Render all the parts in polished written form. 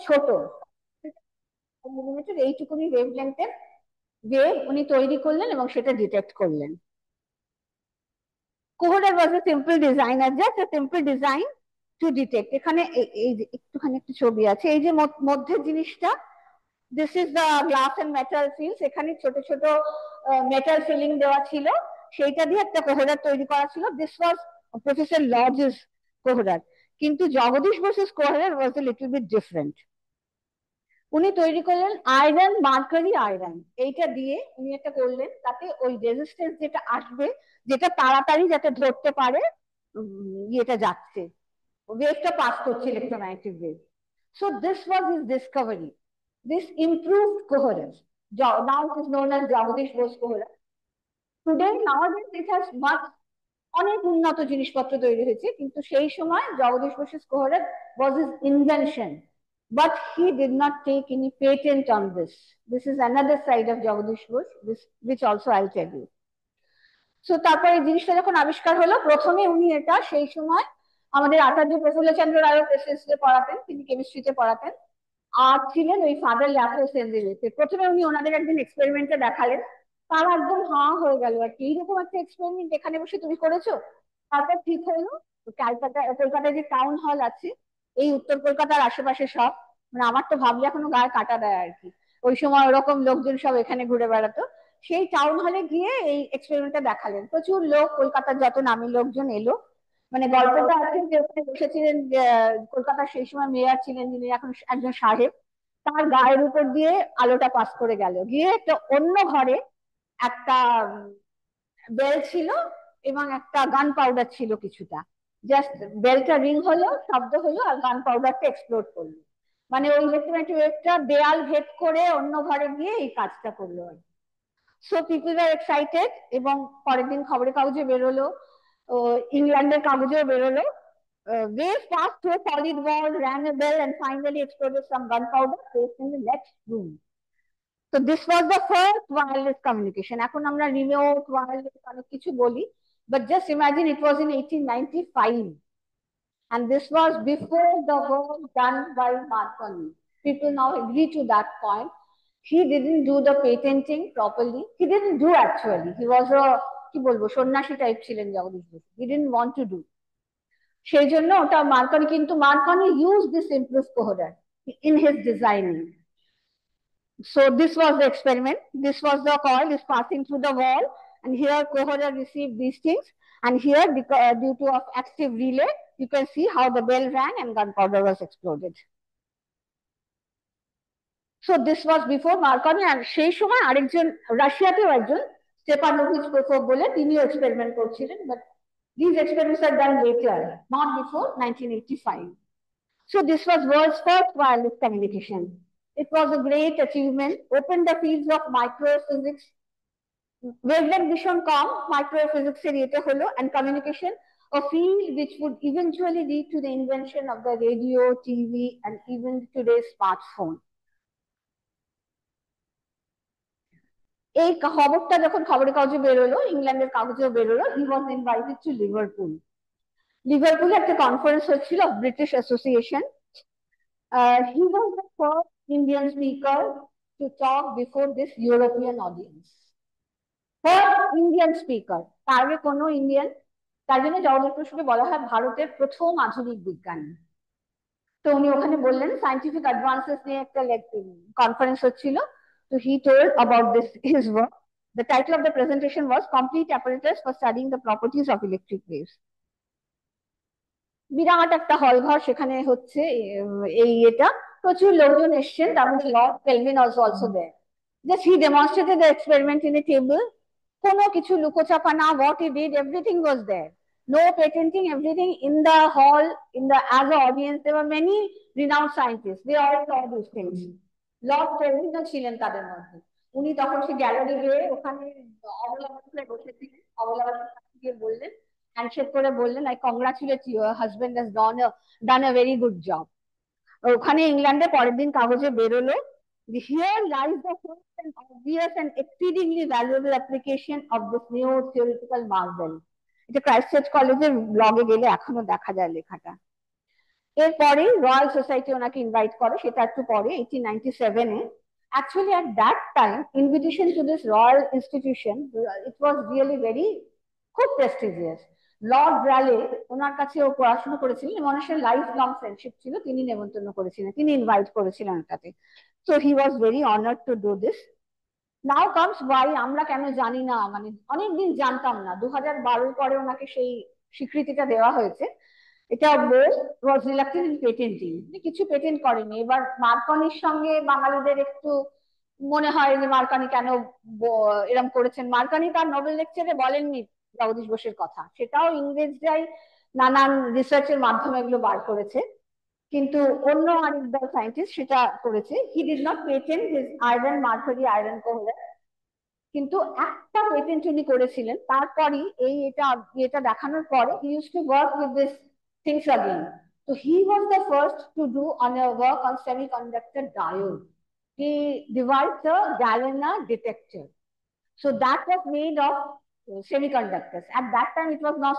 ছোট মিলিমিটার এইটুকুনি ওয়েভলেন্থের ওয়েভ উনি তৈরি করলেন এবং সেটা ডিটেক্ট করলেন। Coherer was a simple designer, just a simple design to detect. এখানে এই যে একটুখানি একটা ছবি আছে, এই যে মধ্যের জিনিসটা, this is the glass and metal fields. এখানে ছোট ছোট মেটাল ফিলিং দেওয়া ছিল, সেইটা দিয়ে একটা কোহরার তৈরি করা ছিল। This was professor Lodge's coherer. কিন্তু Jagadish Basu's coherer was a little bit different. উনি তৈরি করলেন আয়রন, মার্কারি আয়রন, এইটা দিয়ে উনি একটা করলেন, তাতে ওই রেজিস্ট্যান্স যেটা আসবে, যেটা তাড়াতাড়ি যাতে ধরতে পারে ইয়েটা যাচ্ছে, ওয়েভটা পাস করছে, electromagnetic wave. So this was his discovery. This improved coherence. Now it is known as Jagadish Bose coherence. Today, nowadays, it has much অনেক উন্নত জিনিসপত্র তৈরি হয়েছে, কিন্তু সেই সময় Jagadish বসু's coherence was his invention. But he did not take any patent on this. This is another side of Jagadish Bose, which also I'll tell you. So তারপরে এই জিনিসটা যখন আবিষ্কার হলো, প্রথমে উনি এটা সেই সময় আমাদের আচার্য প্রফুল্লচন্দ্র রায় প্রেসিডেন্সিতে পড়াতেন, তিনি কেমিস্ট্রিতে পড়াতেন, আর ছিলেন ওই ফাদার ল্যাফোস এনজিওতে। প্রথমে উনি ওনাদের একদিন এক্সপেরিমেন্টে দেখালেন, তারা একদম হাঁ হয়ে গেল আর কি, এইরকম একটা এক্সপেরিমেন্ট এখানে বসে তুমি করেছো। তারপর ঠিক হলো কলকাতায় যে টাউন হল আছে, এই উত্তর কলকাতার আশেপাশে সব, মানে আমার তো ভাবলে এখনো গায়ে কাটা দেয় আর কি, ওই সময় ওরকম লোকজন সব এখানে ঘুরে বেড়াতো। সেই টাউন হলে গিয়ে এই এক্সপেরিমেন্টটা দেখালেন, প্রচুর লোক, কলকাতার যত নামী লোকজন এলো। মানে গল্পটা আছে যে ওখানে বসেছিলেন কলকাতার সেই সময় মেয়র ছিলেন, যিনি এখন একজন সাহেব, তার গায়ের উপর দিয়ে আলোটা পাস করে গেল, গিয়ে একটা অন্য ঘরে একটা বেল ছিল এবং একটা গান পাউডার ছিল কিছুটা, জাস্ট বেলটা রিং হলো, শব্দ হলো, আর গান পাউডারটা এক্সপ্লোড করলো। মানে ওই ইলেকট্রোম্যাগনেটিক ওয়েভটা দেয়াল ভেদ করে অন্য ঘরে গিয়ে এই কাজটা করলো আর কি। সো পিপল আর এক্সাইটেড, এবং পরের দিন খবরের কাগজে বেরোলো, ইংল্যান্ডের কাগজেও বেরোলো, wave passed through a solid wall, rang a bell, and finally exploded some gunpowder placed in the next room. So this was the first wireless communication. এখন আমরা remote wireless অনেক কিছু বলি, but just imagine it was in 1895, and this was before the work done by Marconi. People now agree to that point. He didn't do the patenting properly. He didn't do actually. He was a কি বলবো সন্ন্যাসী type ছিলেন Jagadish Basu. He didn't want to do. সেই জন্য ওটা Marconi, কিন্তু Marconi used this improved coherence in his designing. So this was the experiment. This was the coil is passing through the wall, and here coherence received these things, and here due to of active relay, you can see how the bell rang and gunpowder was exploded. So this was before Marconi, and সেই সময় আরেকজন রাশিয়াতেও একজন Stepanovich প্রকোপ বলে তিনিও experiment করছিলেন, but these experiments are done later, not before 1985. So this was world's first wireless communication. It was a great achievement, opened the fields of microphysics, wavelength ভীষণ কম, microphysics এর ইয়েতে হলো, and communication, a field which would eventually lead to the invention of the radio, TV, and even today's smartphone. এই খবরটা যখন খবরের কাগজে বেরোলো, ইংল্যান্ডের কাগজেও বেরোলো, হি ওয়াজ ইনভাইটেড টু লিভারপুল। লিভারপুলে একটা কনফারেন্স হচ্ছিল, British association. He was the first Indian speaker to talk before this European audience. First Indian speaker, তার আগে কোনো ইন্ডিয়ান, তার জন্য জগদীশ বসুকে বলা হয় ভারতের প্রথম আধুনিক বিজ্ঞানী। তো উনি ওখানে বললেন সায়েন্টিফিক অ্যাডভান্সেস নিয়ে একটা কনফারেন্স হচ্ছিল। So he told about this his work. The title of the presentation was Complete Apparatus for Studying the Properties of Electric Waves. বিরাট একটা হল ঘর, সেখানে হচ্ছে এই এটা, প্রচুর লোকজন এসছেন, তার মধ্যে Lord Kelvin was also there. Just he demonstrated the experiment in a table, কোনো কিছু লুকোচাপা না, what he did, everything was there. No patenting, everything in the hall, in the as an audience, there were many renowned scientists. They all saw these things. Lord কেলভিনও ছিলেন তাদের মধ্যে। উনি তখন সে gallery গিয়ে ওখানে অবলা বসে বসেছিলেন, অবলা গিয়ে বললেন, হ্যান্ডশেক করে বললেন, I congratulate you, your husband has done a very good job. ওখানে ইংল্যান্ডে পরের দিন কাগজে বেরোলো, here lies the first and obvious and exceedingly valuable application of this new theoretical marvel. এটা ক্রাইস্ট চার্চ কলেজের ব্লগে গেলে এখনো দেখা যায় লেখাটা। এরপরে রয়্যাল সোসাইটি ওনাকে ইনভাইট করে, সেটা একটু পরে 1897-এ। Actually, at that time, invitation to this royal institution, it was really very খুব prestigious. লর্ড রালে ওনার কাছে ও পড়াশোনা করেছিলেন, মানুষের লাইফ লং ফ্রেন্ডশিপ ছিল, তিনি নেমন্তন্ন করেছিলেন, তিনি ইনভাইট করেছিলেন ওটাতে। So he was very honoured to do this. Now comes why, আমরা কেন জানি না, মানে অনেকদিন জানতাম না, 2012 পরে ওনাকে সেই স্বীকৃতিটা দেওয়া হয়েছে। এটা ওয়াজ রিলাক্টেন্ট ইন পেটেন্টিং, কিছু পেটেন্ট করেনি। এবার মার্কনির সঙ্গে বাঙালিদের একটু মনে হয় যে মার্কনি কেন এরকম করেছেন। মার্কনি তার নোবেল লেকচারে বলেননি জগদীশ বোসের কথা, সেটাও ইংরেজরাই নানান রিসার্চের মাধ্যমে এগুলো বার করেছে, কিন্তু অন্য আরেকদল সায়েন্টিস্ট সেটা করেছে। He did not patent his iron mercury iron কোহলার, কিন্তু একটা পেটেন্ট উনি করেছিলেন। তারপরই এটা দেখানোর পরে he use to work with this things again. So he was the first to do on a work on semiconductor diode. He devised the Galena detector. So that was made of semiconductors. At that time, it was not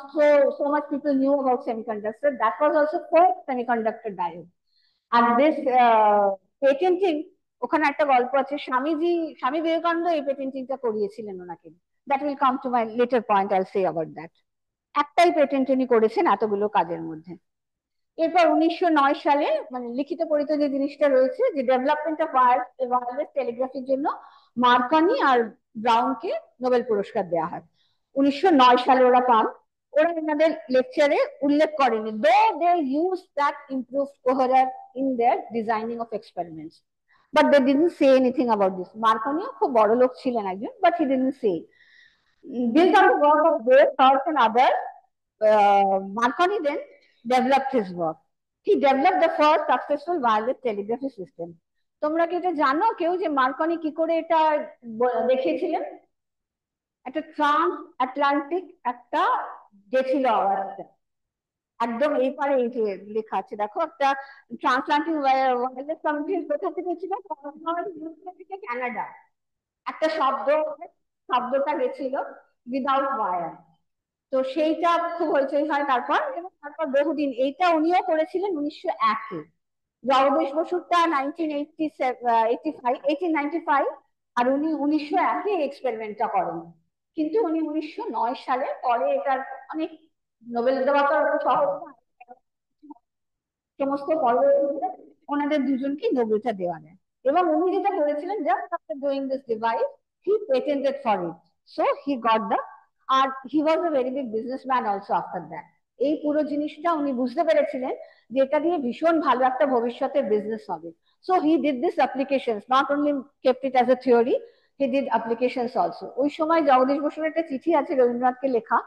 so much people knew about semiconductors. That was also first semiconductor diode. And this patenting, ওখানে একটা গল্প আছে, স্বামী বিবেকানন্দ এই পেটেন্টিংটা করিয়েছিলেন ওনাকে। That will come to my later point, I'll say about that. একটাই patent উনি করেছেন এতগুলো কাজের মধ্যে। এরপর 1909 সালে, মানে লিখিত পরিচিত যে জিনিসটা রয়েছে, যে ডেভেলপমেন্ট অফ ওয়্যারলেস টেলিগ্রাফির জন্য মার্কনি আর ব্রাউনকে নোবেল পুরস্কার দেওয়া হয়। 1909 সালে ওরা পান। ওরা এনাদের লেকচারে উল্লেখ করেনি, though they use that improved coherer in their designing of experiments, but they didn't say anything about this. মার্কনিও খুব বড় লোক ছিলেন একজন, but he didn't say. Built on the work of Bohr, Thorpe and others, Marconi then developed his work. He developed the first successful wireless telegraphy system. তোমরা কি এটা জানো কেউ যে মার্কনি কি করে এটা দেখিয়েছিলেন? একটা ট্রান্স আটলান্টিক একটা গেছিল আওয়াজটা, একদম এই পারে এই যে লেখা আছে দেখো, একটা ট্রান্সআটলান্টিক ওয়্যারলেস কমিউনিকেশন কোথা থেকে ছিল? থেকে কানাডা। একটা শব্দটা গেছিল উইদাউট ওয়্যার। তো সেইটা খুব হইচই হয় তারপর, এবং তারপর বহুদিন এইটা উনিও করেছিলেন 1901-এ। জগদীশ বসুরটা 1895, আর উনি 1901-এ এক্সপেরিমেন্টটা করেন। কিন্তু উনি 1909 সালে পরে এটার অনেক নোবেল দেওয়া তো সহজ না, সমস্ত পরবর্তীতে ওনাদের দুজনকে নোবেলটা দেওয়া যায়। এবং উনি যেটা করেছিলেন, just after doing this device he patented for it, so he got the, আর he was a very big businessman also after that. এই পুরো জিনিসটা উনি বুঝতে পেরেছিলেন যে এটা দিয়ে ভীষণ ভালো একটা ভবিষ্যতের বিজনেস হবে। So he did this applications, not only kept it as a theory, he did applications also. ওই সময় জগদীশ বসুর একটা চিঠি আছে রবীন্দ্রনাথকে লেখা,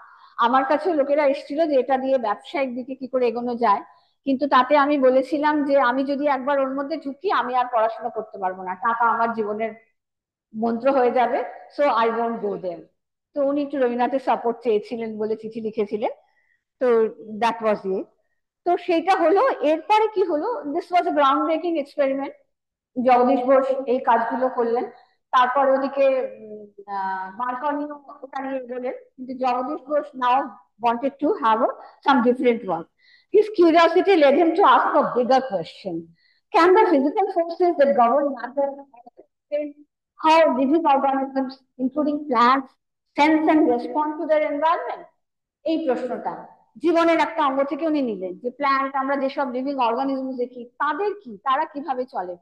আমার কাছে লোকেরা এসেছিল যে এটা দিয়ে ব্যবসায়িক দিকে কি করে এগোনো যায়, কিন্তু তাতে আমি বলেছিলাম যে আমি যদি একবার ওর মধ্যে ঢুকি আমি আর পড়াশোনা করতে পারবো না, টাকা আমার জীবনের মন্ত্র হয়ে যাবে, সো আই ওয়ন্ট গো দেয়ার। তো উনি একটু রবীন্দ্রনাথের সাপোর্ট চেয়েছিলেন বলে চিঠি লিখেছিলেন। তো দ্যাট ওয়াজ ইট। তো সেটা হলো। এরপরে কি হলো, this was a groundbreaking experiment. Jagadish Bose এই কাজগুলো করলেন। তারপর ওদিকে মার্কনিও ওটা নিয়ে এগোলেন, কিন্তু জগদীশ বোস নাও wanted to have some different work. His curiosity led him to ask a bigger question. Can the physical forces that govern matter explain how living organisms, including plants, sense and respond to their environment? এই প্রশ্নটা জীবনের একটা অঙ্গ থেকে উনি নিলেন, যে plant, আমরা যেসব লিভিং অর্গানিজম দেখি তাদের কি, তারা কিভাবে চলে,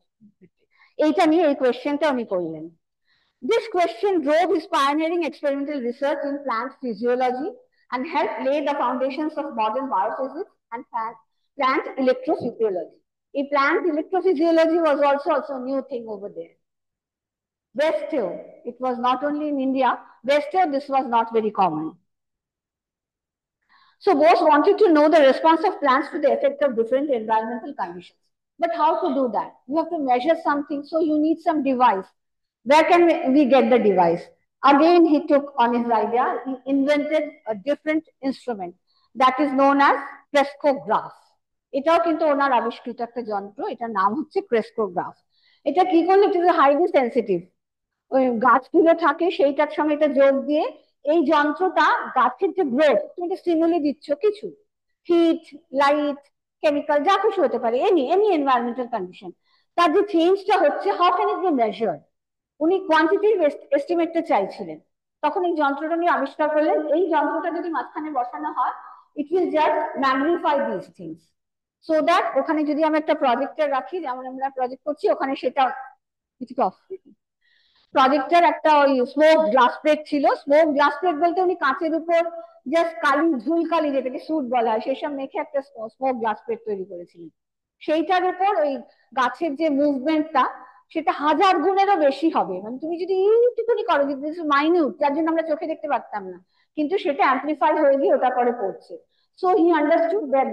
এইটা নিয়ে এই কোয়েশ্চেনটা উনি করলেন। This question drove his pioneering experimental research in plant physiology and helped lay the foundations of modern biophysics and plant electrophysiology. A plant electrophysiology was also a new thing over there. Westeo, it was not only in India, Westeo this was not very common. So Bose wanted to know the response of plants to the effect of different environmental conditions. But how to do that? You have to measure something, so you need some device. Where can we get the device? Again, he took on his idea, he invented a different instrument that is known as crescograph. এটাও কিন্তু ওনার আবিষ্কৃত একটা যন্ত্র, এটার নাম হচ্ছে crescograph. এটা কি করলে, ইট ইজ হাইলি সেন্সিটিভ। ওই গাছগুলো থাকে সেইটার সঙ্গে এটা যোগ দিয়ে এই যন্ত্রটা গাছের যে গ্রোথ, তুমি স্টিমুলি দিচ্ছ কিছু, হিট, লাইট, কেমিক্যাল, যা খুশি হতে পারে, এনি এনি এনভায়রনমেন্টাল কন্ডিশন, তার যে চেঞ্জটা হচ্ছে, how can it be measured. উনি কোয়ান্টিটিভ এস্টিমেটটা চাইছিলেন, তখন এই যন্ত্রটা নিয়ে আবিষ্কার করলেন। এই যন্ত্রটা যদি মাঝখানে বসানো হয়, it will just magnify this things, so that ওখানে যদি আমি একটা প্রজেক্টর রাখি, যেমন আমরা প্রজেক্ট করছি, ওখানে সেটা কিছু অফ, প্রজেক্টর একটা ওই স্মোক গ্লাস প্লেট ছিল। স্মোক গ্লাস প্লেট বলতে উনি কাঁচের উপর জাস্ট কালি, ঝুল কালি, যেটাকে সুট বলা হয়, সেসব মেখে একটা স্মোক গ্লাস প্লেট তৈরি করেছিলেন। সেইটার উপর ওই গাছের যে মুভমেন্টটা, সেটা 1000 গুণেরও বেশি হবে। মানে তুমি যদি এইটুকুনি করো, মাইনিউট, যার জন্য আমরা চোখে দেখতে পারতাম না, কিন্তু সেটা অ্যাম্পলিফাই হয়ে গিয়ে ওটা পরে পড়ছে। So he understood that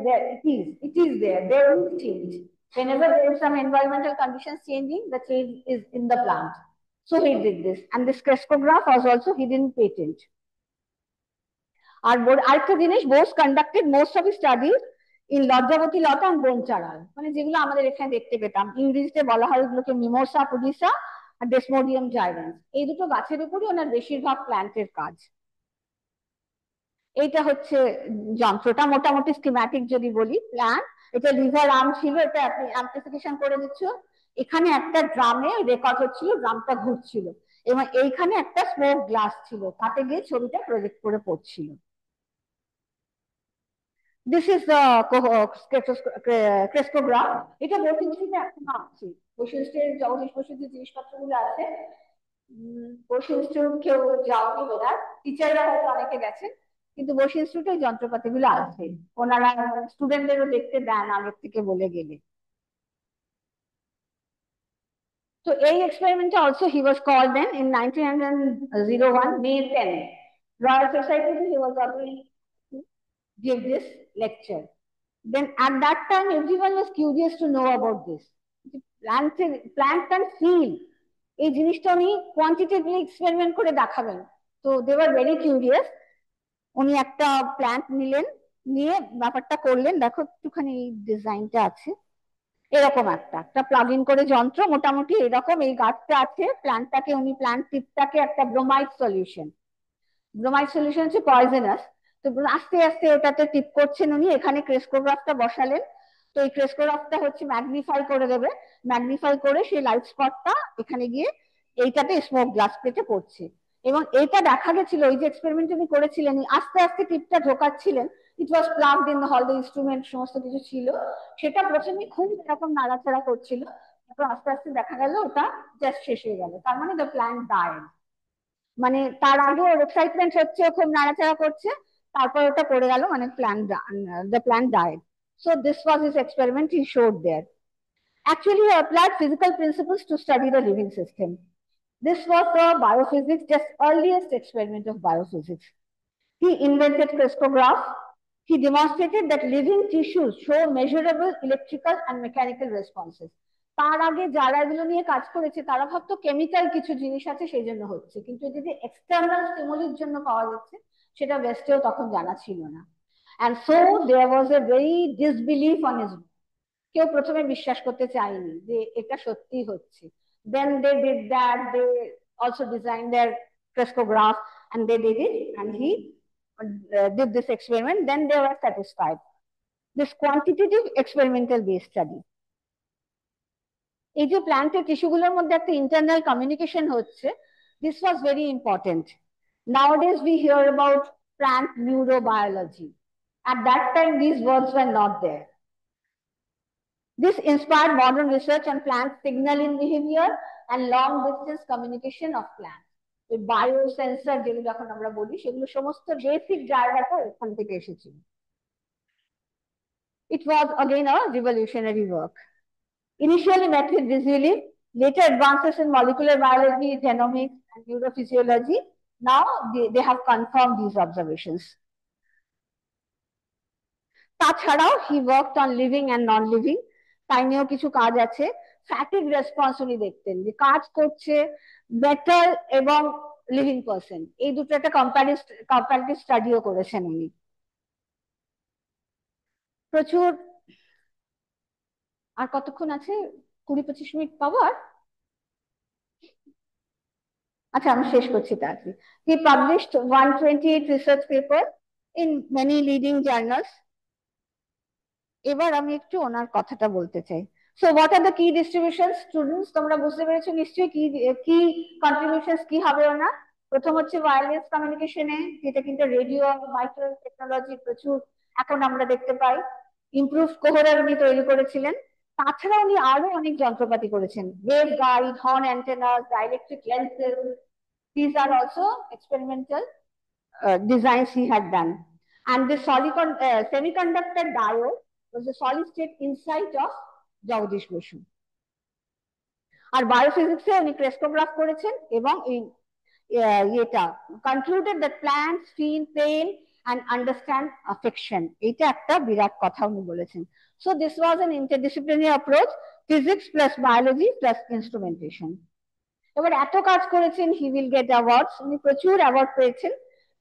it is there will be change. Whenever there is some environmental conditions changing, the change is in the plant. So he did this, and this crescograph was also hidden patent. আর আরেকটা জিনিস, Bose conducted most of studies in লজ্জাবতী লতা and বোনচারাল, মানে যেগুলো আমাদের এখানে দেখতে পেতাম, ইংরেজিতে বলা হয় ওগুলোকে মিমোসা পুডিসা আর ডেসমোডিয়াম জাইরেন্স। এই দুটো গাছের উপরই ওনার বেশিরভাগ প্ল্যান্টের কাজ। এইটা হচ্ছে যন্ত্রটা, মোটামুটি স্কিম্যাটিক যদি বলি। প্ল্যান, এটা লিভার আর্ম ছিল, এটা আপনি অ্যাম্পলিফিকেশন করে দিচ্ছ। এখানে একটা ড্রামে রেকর্ড হচ্ছিল, ড্রামটা ঘুরছিল, এবং এইখানে একটা স্মোক গ্লাস ছিল, তাতে গিয়ে ছবিটা প্রজেক্ট করে পড়ছিল। This is the crescograph. এটা বৈশিষ্ট্যতে এখনো আছে, বৈশিষ্ট্যের জগদীশ বসুর যে জিনিসপত্রগুলো আছে, বৈশিষ্ট্য কেউ যাওনি বোধহয়, টিচাররা হয়তো অনেকে গেছেন, কিন্তু বসু ইনস্টিটিউটে যন্ত্রপাতিগুলো আছে, ওনারা স্টুডেন্টদেরও দেখতে দেন আগের থেকে বলে গেলে। So A experiment also he was called then in 1901 May 10, Royal Society. He was already give this lecture. Then at that time everyone was curious to know about this. Plant can feel, এই জিনিসটা উনি quantitative experiment করে দেখাবেন, তো they were very curious. উনি একটা plant নিলেন, নিয়ে ব্যাপারটা করলেন। দেখো একটুখানি এই ডিজাইনটা আছে, এরকম একটা একটা প্লাগ ইন করে যন্ত্র, মোটামুটি এরকম। এই গাছটা আছে, প্ল্যান্টটাকে উনি, প্ল্যান্ট টিপটাকে একটা ব্রোমাইড সলিউশন, ব্রোমাইড সলিউশন হচ্ছে পয়জনাস, তো আস্তে আস্তে ওটাতে টিপ করছেন উনি। এখানে ক্রেস্কোগ্রাফটা বসালেন, তো এই ক্রেস্কোগ্রাফটা হচ্ছে ম্যাগনিফাই করে দেবে, ম্যাগনিফাই করে সেই লাইট স্পটটা এখানে গিয়ে এইটাতে স্মোক গ্লাস প্লেটে পড়ছে। এবং এটা দেখা গেছিল, ওই যে এক্সপেরিমেন্ট উনি করেছিলেন, আস্তে আস্তে টিপটা ঢোকাচ্ছিলেন, ইট ওয়াজ প্লাগড ইন হল, দ্য ইনস্ট্রুমেন্ট সমস্ত কিছু ছিল, সেটা প্রথমে খুব এরকম নাড়াচাড়া করছিল, তারপর আস্তে আস্তে দেখা গেল ওটা জাস্ট শেষ হয়ে গেল, তার মানে দ্য প্ল্যান্ট ডায়েড। মানে তার আগে ওর এক্সাইটমেন্ট হচ্ছে, খুব নাড়াচাড়া করছে, তারপর ওটা পড়ে গেল, মানে the plant died. So this was his experiment he showed there. Actually he applied physical principles to study the living system. This was the biophysics, just earliest experiment of biophysics. He invented crystallograph. He demonstrated that living tissues show measurable electrical and mechanical responses. তার আগে যারা এগুলো নিয়ে কাজ করেছে তারা ভাবতো chemical কিছু জিনিস আছে সেই জন্য হচ্ছে, কিন্তু যদি এক্সটার্নাল স্টিমুলির জন্য পাওয়া যাচ্ছে, সেটা ওয়েস্টেও তখন জানা ছিল না। And so there was a very disbelief on his, কেউ প্রথমে বিশ্বাস করতে চায়নি যে এটা সত্যি হচ্ছে। Then they did that, they also designed their crystallograph and they did it, and he did this experiment. Then they were satisfied. This quantitative experimental based study, এই যে প্ল্যান্টের টিস্যুগুলোর মধ্যে একটা ইন্টারনাল কমিউনিকেশন হচ্ছে, this was very important. Nowadays we hear about plant neurobiology. At that time these words were not there. This inspired modern research on plant signaling behavior and long distance communication of plants. ওই biosensor যেগুলো এখন আমরা বলি, সেগুলো সমস্ত basic জায়গাটা এখান থেকে এসেছিল। It was again a revolutionary work. Initially met with disbelief, later advances in molecular biology, genomics, and neurophysiology, now they have confirmed these observations. তাছাড়াও he worked on living and non-living, তাই নিয়েও কিছু কাজ আছে। ফ্যাটিক রেসপন্স উনি দেখতেন, যে কাজ করছে মেটাল এবং লিভিং পার্সন, এই দুটো একটা কম্পারেটিভ স্টাডিও করেছেন উনি। প্রচুর, আর কতক্ষণ আছে? 20-25 মিনিট পাবো আর? আচ্ছা আমি শেষ করছি তাড়াতাড়ি। He published 128 research papers in many leading journals. এবার আমি একটু ওনার কথাটা বলতে চাই। সো হোয়াট আর দ্য কি ডিস্ট্রিবিউশন স্টুডেন্টস, তোমরা বুঝতে পেরেছো নিশ্চয়ই কি কি কন্ট্রিবিউশনস কি হবে ওনার। প্রথম হচ্ছে ওয়্যারলেস কমিউনিকেশনে, যেটা কিন্তু রেডিও মাইক্রো টেকনোলজি প্রচুর এখন আমরা দেখতে পাই। ইমপ্রুভ কোহরার উনি তৈরি করেছিলেন। তাছাড়া উনি আরো অনেক যন্ত্রপাতি করেছেন, wave guide, horn antennas, dielectric lenses. This are also experimental designs he had done. And the semiconductor diode was the solid state insight of Jagdish Basu. আর বায়োফিজিক্সে উনি ক্রেস্টোগ্রাফ করেছেন এবং এটা concluded that plants feel pain and understand affection. এটা একটা বিরাট কথা উনি বলেছেন। So this was an interdisciplinary approach, physics plus biology plus instrumentation. এবার এত কাজ করেছেন, হি উইল গেট অ্যাওয়ার্ডস, উনি প্রচুর অ্যাওয়ার্ড পেয়েছেন।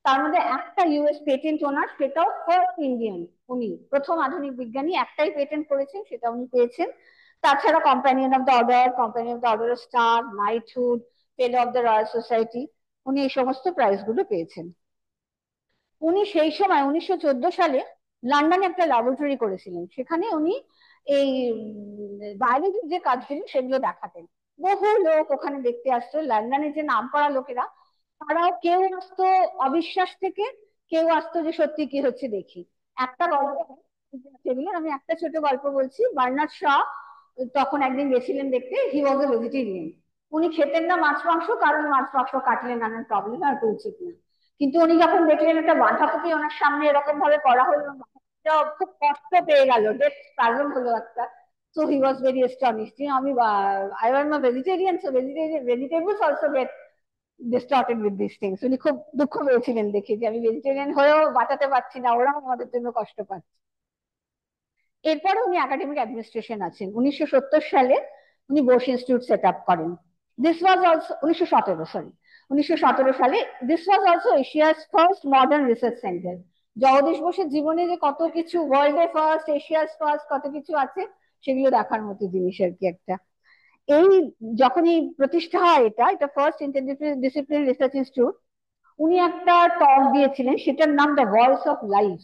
তার মধ্যে একটা ইউএস পেটেন্ট ওনার, সেটাও ফার্স্ট ইন্ডিয়ান, উনি প্রথম আধুনিক বিজ্ঞানী, একটাই পেটেন্ট করেছেন, সেটা উনি পেয়েছেন। তাছাড়া companion of the order, companion of the order of star, knighthood, fellow of the royal society, উনি এই সমস্ত প্রাইজ গুলো পেয়েছেন। উনি সেই সময় 1914 সালে লন্ডনে একটা ল্যাবরেটরি করেছিলেন, সেখানে উনি এই বায়োলজির যে কাজগুলো সেগুলো দেখাতেন। বহু লোক ওখানে দেখতে আসতো, লন্ডনের যে নাম করা লোকেরা, তারাও কেউ আসতো অবিশ্বাস থেকে, কেউ আসতো যে সত্যি কি হচ্ছে দেখি। একটা গল্প, সেগুলো আমি একটা ছোট গল্প বলছি। বার্নার্ড শ তখন একদিন গেছিলেন দেখতে, হি ওয়াজ এ ভেজিটেরিয়ান। উনি খেতেন না মাছ মাংস, কারণ মাছ মাংস কাটলে নানান প্রবলেম আর উচিত না। কিন্তু উনি যখন দেখলেন একটা বাঁধাকপি ওনার সামনে এরকম ভাবে করা হলো, খুব কষ্ট পেয়ে গেল, ডেথ প্রবলেম হলো একটা। So he was very astonished. You know, I am a vegetarian, so vegetables also get distorted with these things. উনি খুব দুঃখ পেয়েছিলেন দেখে যে আমি ভেজিটেরিয়ান হয়েও বাঁচাতে পারছি না, ওরাও আমাদের জন্য কষ্ট পাচ্ছে। এরপরে উনি একাডেমিক অ্যাডমিনিস্ট্রেশন আছেন। 1970 সালে উনি বোস ইনস্টিটিউট সেট আপ করেন। দিস ওয়াজ অলসো 1917, সরি 1917 সালে। This was also Asia's first modern research centre. Jagadish বোসের জীবনে যে কত কিছু, ওয়ার্ল্ডে ফার্স্ট, এশিয়াস ফার্স্ট, কত কিছু আছে, সেগুলো দেখার মতো জিনিস আর কি একটা। এই যখনই প্রতিষ্ঠা হয়, এটা এটা ফার্স্ট ইন্টারডিসিপ্লিনারি রিসার্চ ইনস্টিটিউট, উনি একটা টক দিয়েছিলেন, সেটার নাম দ্য ভয়েস অফ লাইফ।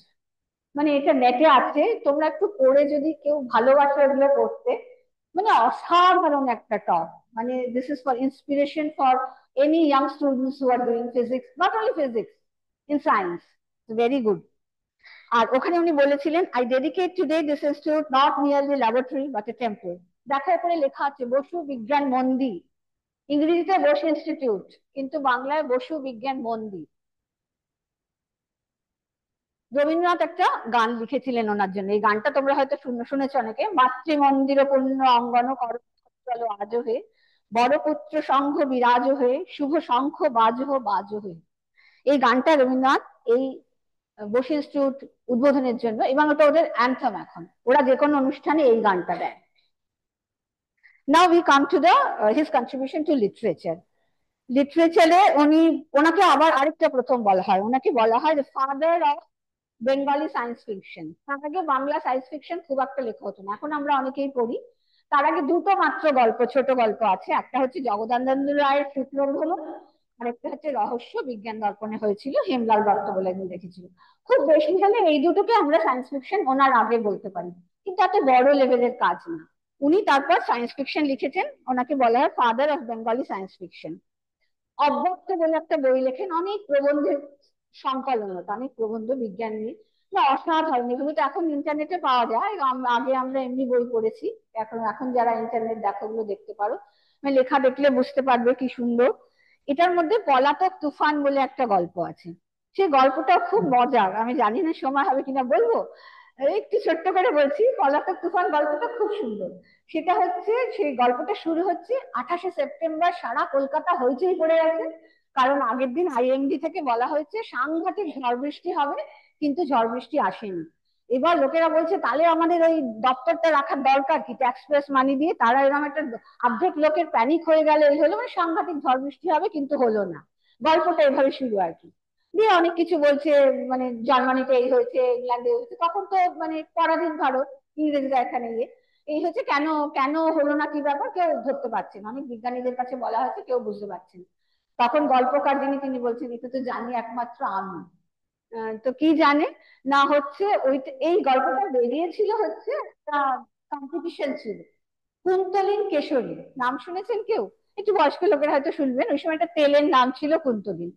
মানে এটা নেটে আছে, তোমরা একটু পড়ে যদি কেউ ভালোবাসো এগুলো পড়তে, মানে অসাধারণ একটা টক। মানে this is for inspiration for any young students who are doing physics, not only physics, in science, very good. আর ওখানে উনি বলেছিলেন, I dedicate today this institute not merely laboratory but a temple. দেখা করে লেখা আছে বসু বিজ্ঞান মন্দির, ইংরেজিতে বসু ইনস্টিটিউট, কিন্তু বাংলায় বসু বিজ্ঞান মন্দির। রবীন্দ্রনাথ একটা গান লিখেছিলেন ওনার জন্য, এই গানটা তোমরা হয়তো শুনেছ অনেকে, মাতৃমন্দির পূর্ণ অঙ্গন কর চলো আজ হে, বড় পুত্র সংঘ বিরাজ হয়ে, শুভ শঙ্খ বাজহ বাজ হয়ে। এই গানটা রবীন্দ্রনাথ এই বসু ইনস্টিটিউট উদ্বোধনের জন্য, এবং ওটা ওদের অ্যান্থম, এখন ওরা যে কোনো অনুষ্ঠানে এই গানটা দেয়। Now we come to the his contribution to literature. লিটারেচারে উনি, ওনাকে আবার আরেকটা প্রথম বলা হয়, ওনাকে বলা হয় the father of Bengali science fiction. তার আগে বাংলা সায়েন্স ফিকশন খুব একটা লেখা হতো না, এখন আমরা অনেকেই পড়ি। তার আগে দুটো মাত্র গল্প, ছোট গল্প আছে, একটা হচ্ছে জগদানন্দ রায়ের শুক্লভ্রমণ, আর একটা হচ্ছে রহস্য বিজ্ঞান দর্পণে হয়েছিল, হেমলাল দত্ত বলে একজন লিখেছিল। খুব বেশি হলে এই দুটোকে আমরা সায়েন্স ফিকশন ওনার আগে বলতে পারি, কিন্তু এত বড় লেভেলের কাজ না। উনি তারপর সায়েন্স ফিকশন লিখেছেন, ওনাকে বলা হয় father of Bengali science fiction. অব্যক্ত বলে একটা বই লেখেন, অনেক প্রবন্ধের সংকলন, অনেক প্রবন্ধ বিজ্ঞান নিয়ে, অসাধারণ। এগুলো তো এখন ইন্টারনেটে পাওয়া যায়, আগে আমরা এমনি বই পড়েছি, এখন এখন যারা ইন্টারনেট দেখো ওগুলো দেখতে পারো, মানে লেখা দেখলে বুঝতে পারবে কি সুন্দর। এটার মধ্যে পলাতক তুফান বলে একটা গল্প আছে, সেই গল্পটা খুব মজার। আমি জানি না সময় হবে কিনা বলবো, একটু ছোট্ট করে বলছি। পলাতক তুফান গল্পটা খুব সুন্দর। সেটা হচ্ছে, সেই গল্পটা শুরু হচ্ছে 28শে সেপ্টেম্বর, সারা কলকাতা হইচই পড়ে গেছে, কারণ আগের দিন আইএমডি থেকে বলা হয়েছে সাংঘাতিক ঝড় বৃষ্টি হবে, কিন্তু ঝড় বৃষ্টি আসেনি। এবার লোকেরা বলছে তাহলে আমাদের ওই দপ্তরটা রাখার দরকার কি, ট্যাক্স প্রেস মানি দিয়ে। তারা এরকম একটা, অর্ধেক লোকের প্যানিক হয়ে গেল, এই হলো, মানে সাংঘাতিক ঝড় বৃষ্টি হবে, কিন্তু হলো না। গল্পটা এভাবে শুরু আর কি। দিয়ে অনেক কিছু বলছে, মানে জার্মানিতে এই হয়েছে, ইংল্যান্ডে হয়েছে, তখন তো মানে পরাধীন ভারত, ইংরেজরা এখানে গিয়ে এই হচ্ছে, কেন কেন হলো না, কি ব্যাপার, কেউ ধরতে পারছে না। অনেক বিজ্ঞানীদের কাছে বলা হয়েছে, কেউ বুঝতে পারছেন। তখন গল্পকার যিনি, তিনি বলছেন এটা তো জানি একমাত্র আমি। তো কি জানে না হচ্ছে ওই এই গল্পটা বেরিয়েছিল হচ্ছে একটা কম্পিটিশন ছিল, কুন্তলিন কেশরী, নাম শুনেছেন কেউ? একটু বয়স্ক লোকেরা হয়তো শুনবেন। ওই সময় একটা তেলের নাম ছিল কুন্তলিন,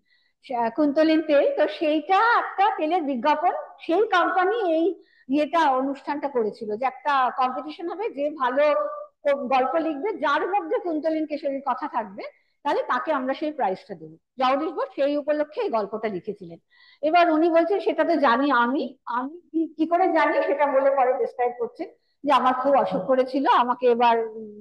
কুন্তলিন তেল। তো সেইটা একটা তেলের বিজ্ঞাপন, সেই কোম্পানি এই অনুষ্ঠানটা করেছিল যে একটা কম্পিটিশন হবে, যে ভালো গল্প লিখবে যার মধ্যে কুন্তলিন কেশরীর কথা থাকবে তাহলে তাকে আমরা সেই প্রাইজটা দেবো। জগদীশ বোস সেই উপলক্ষে এই গল্পটা লিখেছিলেন। এবার উনি বলছেন সেটা তো জানি আমি, আমি কি করে জানি সেটা বলে পরে ডিসক্রাইব করছেন যে আমার খুব অসুখ করেছিল, আমাকে এবার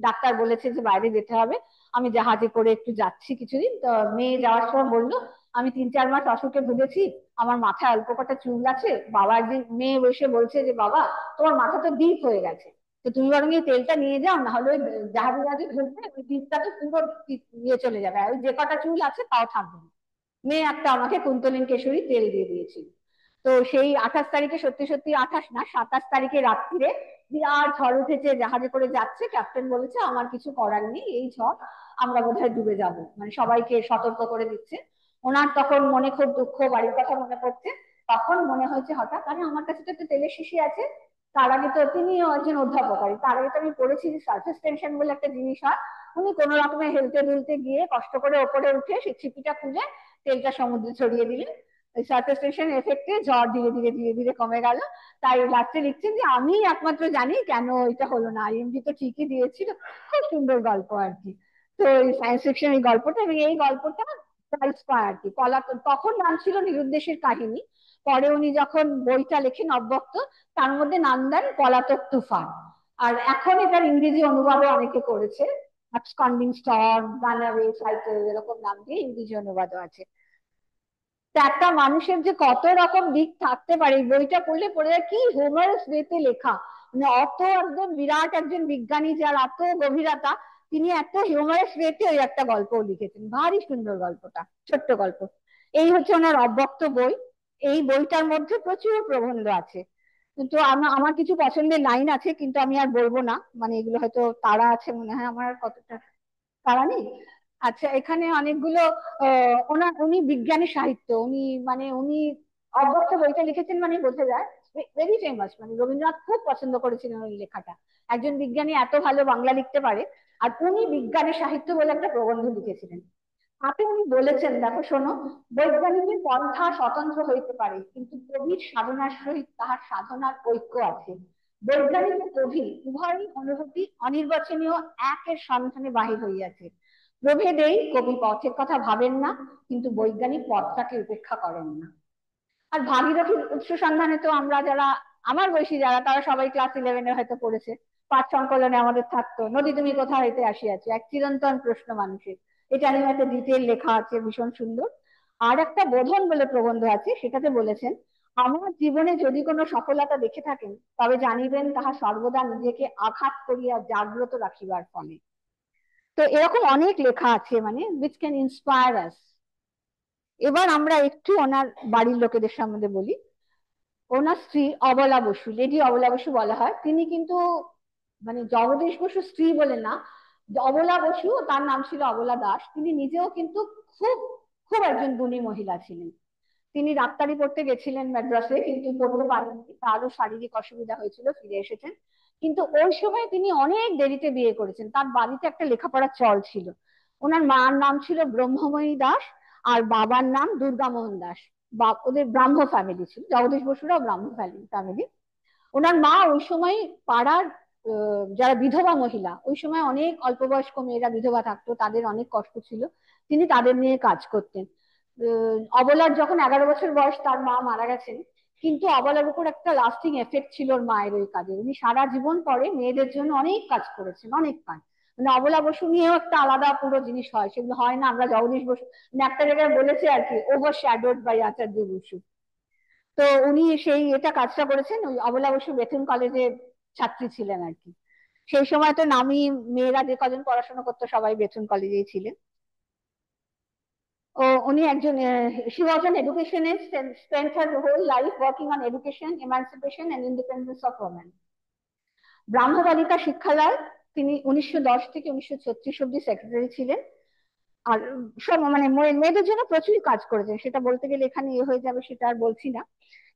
ডাক্তার বলেছে যে বাইরে যেতে হবে, আমি জাহাজে করে একটু যাচ্ছি কিছুদিন। তো মেয়ে যাওয়ার সময় বললো আমি 3-4 মাস অসুখে ভুগেছি, আমার মাথায় অল্প কটা চুল আছে। বাবা একদিন মেয়ে বসে বলছে যে বাবা তোমার মাথা তো ডিপ হয়ে গেছে, তো তুমি বরং এই তেলটা নিয়ে যাও, না হলে ওই জাহাজে জাহাজে ঢুকবে ওই ডিপটা তো পুরো নিয়ে চলে যাবে, আর ওই যে কটা চুল আছে তাও থাকবে না। মেয়ে একটা আমাকে কুন্তলিন কেশরী তেল দিয়ে দিয়েছিল। তো সেই 28 তারিখে, সত্যি সত্যি 28 না 27 তারিখে রাত্রিরে বিরাট ঝড় উঠেছে, জাহাজে করে যাচ্ছে, ক্যাপ্টেন বলেছে আমার কিছু করার নেই, এই ঝড় আমরা বোধহয় ডুবে যাব, মানে সবাইকে সতর্ক করে দিচ্ছে। ওনার তখন মনে খুব দুঃখ, বাড়ির কথা মনে পড়ছে। তখন মনে হয়েছে হঠাৎ, আরে আমার কাছে তো একটা তেলের শিশি আছে। তার আগে তো তিনিও একজন অধ্যাপক, তার আগে তো আমি পড়েছি যে সারফেস টেনশন বলে একটা জিনিস হয়। উনি কোনো রকমে হেলতে দুলতে গিয়ে কষ্ট করে ওপরে উঠে সেই ছিপিটা খুলে তেলটা সমুদ্রে ছড়িয়ে দিলেন। ওই সারফেস টেনশন এফেক্টে ঝড় ধীরে ধীরে ধীরে ধীরে কমে গেল। তাই লাস্টে লিখছেন যে আমি একমাত্র জানি কেন এটা হলো না, আইএমডি তো ঠিকই দিয়েছিল। খুব সুন্দর গল্প আর কি। তো এই সায়েন্স ফিকশন এই গল্পটা, এবং এই গল্পটা প্রাইজ পায় আর কি। তখন নাম ছিল নিরুদ্দেশের কাহিনী, পরে উনি যখন বইটা লেখেন অব্যক্ত, তার মধ্যে নাম দেন পলাতক তুফান। আর এখন এটার ইংরেজি অনুবাদও অনেকে করেছে, absconding storm, runaway cycle এরকম নাম দিয়ে ইংরেজি অনুবাদও আছে। তা একটা মানুষের যে কত রকম দিক থাকতে পারে, বইটা পড়লে পড়ে যায় কি হিউমারাস ওয়েতে লেখা, মানে অত একদম বিরাট একজন বিজ্ঞানী যার এত গভীরতা, তিনি এত হিউমারাস ওয়েতে ওই একটা গল্প লিখেছেন, ভারী সুন্দর গল্পটা, ছোট্ট গল্প। এই হচ্ছে ওনার অব্যক্ত বই। এই বইটার মধ্যে প্রচুর প্রবন্ধ আছে, কিন্তু আমার কিছু পছন্দের লাইন আছে, কিন্তু আমি আর বলবো না, মানে এগুলো হয়তো তারা আছে মনে হয়, আমার আর কতটা তারা নেই। আচ্ছা, এখানে অনেকগুলো উনি বিজ্ঞানী সাহিত্য, উনি মানে উনি অব্যক্ত বইটা লিখেছেন মানে বোঝা যায় ভেরি ফেমাস, মানে রবীন্দ্রনাথ খুব পছন্দ করেছিলেন ওই লেখাটা। একজন বিজ্ঞানী এত ভালো বাংলা লিখতে পারে। আর উনি বিজ্ঞানী সাহিত্য বলে একটা প্রবন্ধ লিখেছিলেন। তাতে উনি বলেছেন দেখো শোনো, বৈজ্ঞানিকের পন্থা স্বতন্ত্র হইতে পারে, কিন্তু কবির সাধনার সহিত তাহার সাধনার ঐক্য আছে। বৈজ্ঞানিক ও কবি উভয়ই অনুভূতি অনির্বাচনীয় একের সন্ধানে বাহির হইয়াছে। প্রভেদেই কবি পথের কথা ভাবেন না, কিন্তু বৈজ্ঞানিক পথটাকে উপেক্ষা করেন না। আর ভাগীরথীর উৎস সন্ধানে তো আমরা যারা, আমার বয়সী যারা, তারা সবাই ক্লাস 11-এ হয়তো পড়েছে। পাঠ সংকলনে আমাদের থাকতো নদী তুমি কোথা হইতে আসিয়াছে, এক চিরন্তন প্রশ্ন মানুষের। এটা নিয়ে একটা ডিটেল লেখা আছে, ভীষণ সুন্দর। আর একটা বোধন বলে প্রবন্ধ আছে, সেটাতে বলেছেন আমার জীবনে যদি কোনো সফলতা দেখে থাকেন তবে জানিবেন তাহা সর্বদা নিজেকে আঘাত করিয়া জাগ্রত রাখিবার ফলে। তো এরকম অনেক লেখা আছে, মানে which can inspire us। এবার আমরা একটু ওনার বাড়ির লোকেদের সম্বন্ধে বলি। ওনার স্ত্রী অবলা বসু, লেডি অবলা বসু বলা হয়, তিনি কিন্তু মানে জগদীশ বসুর স্ত্রী বলে না, অবলা বসু, তার নাম ছিল অবলা দাস। তিনি নিজেও কিন্তু খুব খুব একজন গুণী মহিলা ছিলেন। তিনি ডাক্তারি পড়তে গেছিলেন মাদ্রাসে, কিন্তু পড়তে পারেননি, তারও শারীরিক অসুবিধা হয়েছিল, ফিরে এসেছেন। কিন্তু ওই সময় তিনি অনেক দেরিতে বিয়ে করেছেন, তার বাড়িতে একটা লেখাপড়ার চল ছিল। ওনার মার নাম ছিল ব্রহ্মময়ী দাস, আর বাবার নাম দুর্গামোহন দাস। ওদের ব্রাহ্ম ফ্যামিলি ছিল, জগদীশ বসুরাও ব্রাহ্ম ফ্যামিলি। ওনার মা ওই সময় পাড়ার যারা বিধবা মহিলা, ওই সময় অনেক অল্প বয়স্ক মেয়েরা বিধবা থাকতো, তাদের অনেক কষ্ট ছিল, তিনি তাদের নিয়ে কাজ করতেন। অবলার যখন 11 বছর বয়স তার মা মারা গেছেন, কিন্তু অবলার উপর একটা লাস্টিং এফেক্ট ছিল ওর মায়ের ওই কাজে। উনি সারা জীবন পরে মেয়েদের জন্য অনেক কাজ করেছেন, অনেক কাজ। মানে অবলা বসু নিয়েও একটা আলাদা পুরো জিনিস হয়, সেগুলো হয় না আমরা জগদীশ বসু, মানে একটা জায়গায় বলেছে আর কি, ওভার শ্যাডোড বাই আচার্য বসু। তো উনি সেই এটা কাজটা করেছেন, ওই অবলা বসু বেথুন কলেজে ছাত্রী ছিলেন আর কি। সেই সময় তো নামি মেয়েরা যে কজন পড়াশোনা করতো সবাই বেথুন কলেজেই ছিলেন। ও উনি একজন, she was an educationist and spent her whole life working on education, emancipation and independence of women. ব্রাহ্ম বালিকা শিক্ষালয় তিনি 1910 থেকে 1936 অব্দি সেক্রেটারি ছিলেন। আর সব মানে মেয়েদের জন্য প্রচুর কাজ করেছেন, সেটা বলতে গেলে এখানে হয়ে যাবে, সেটা আর বলছি না।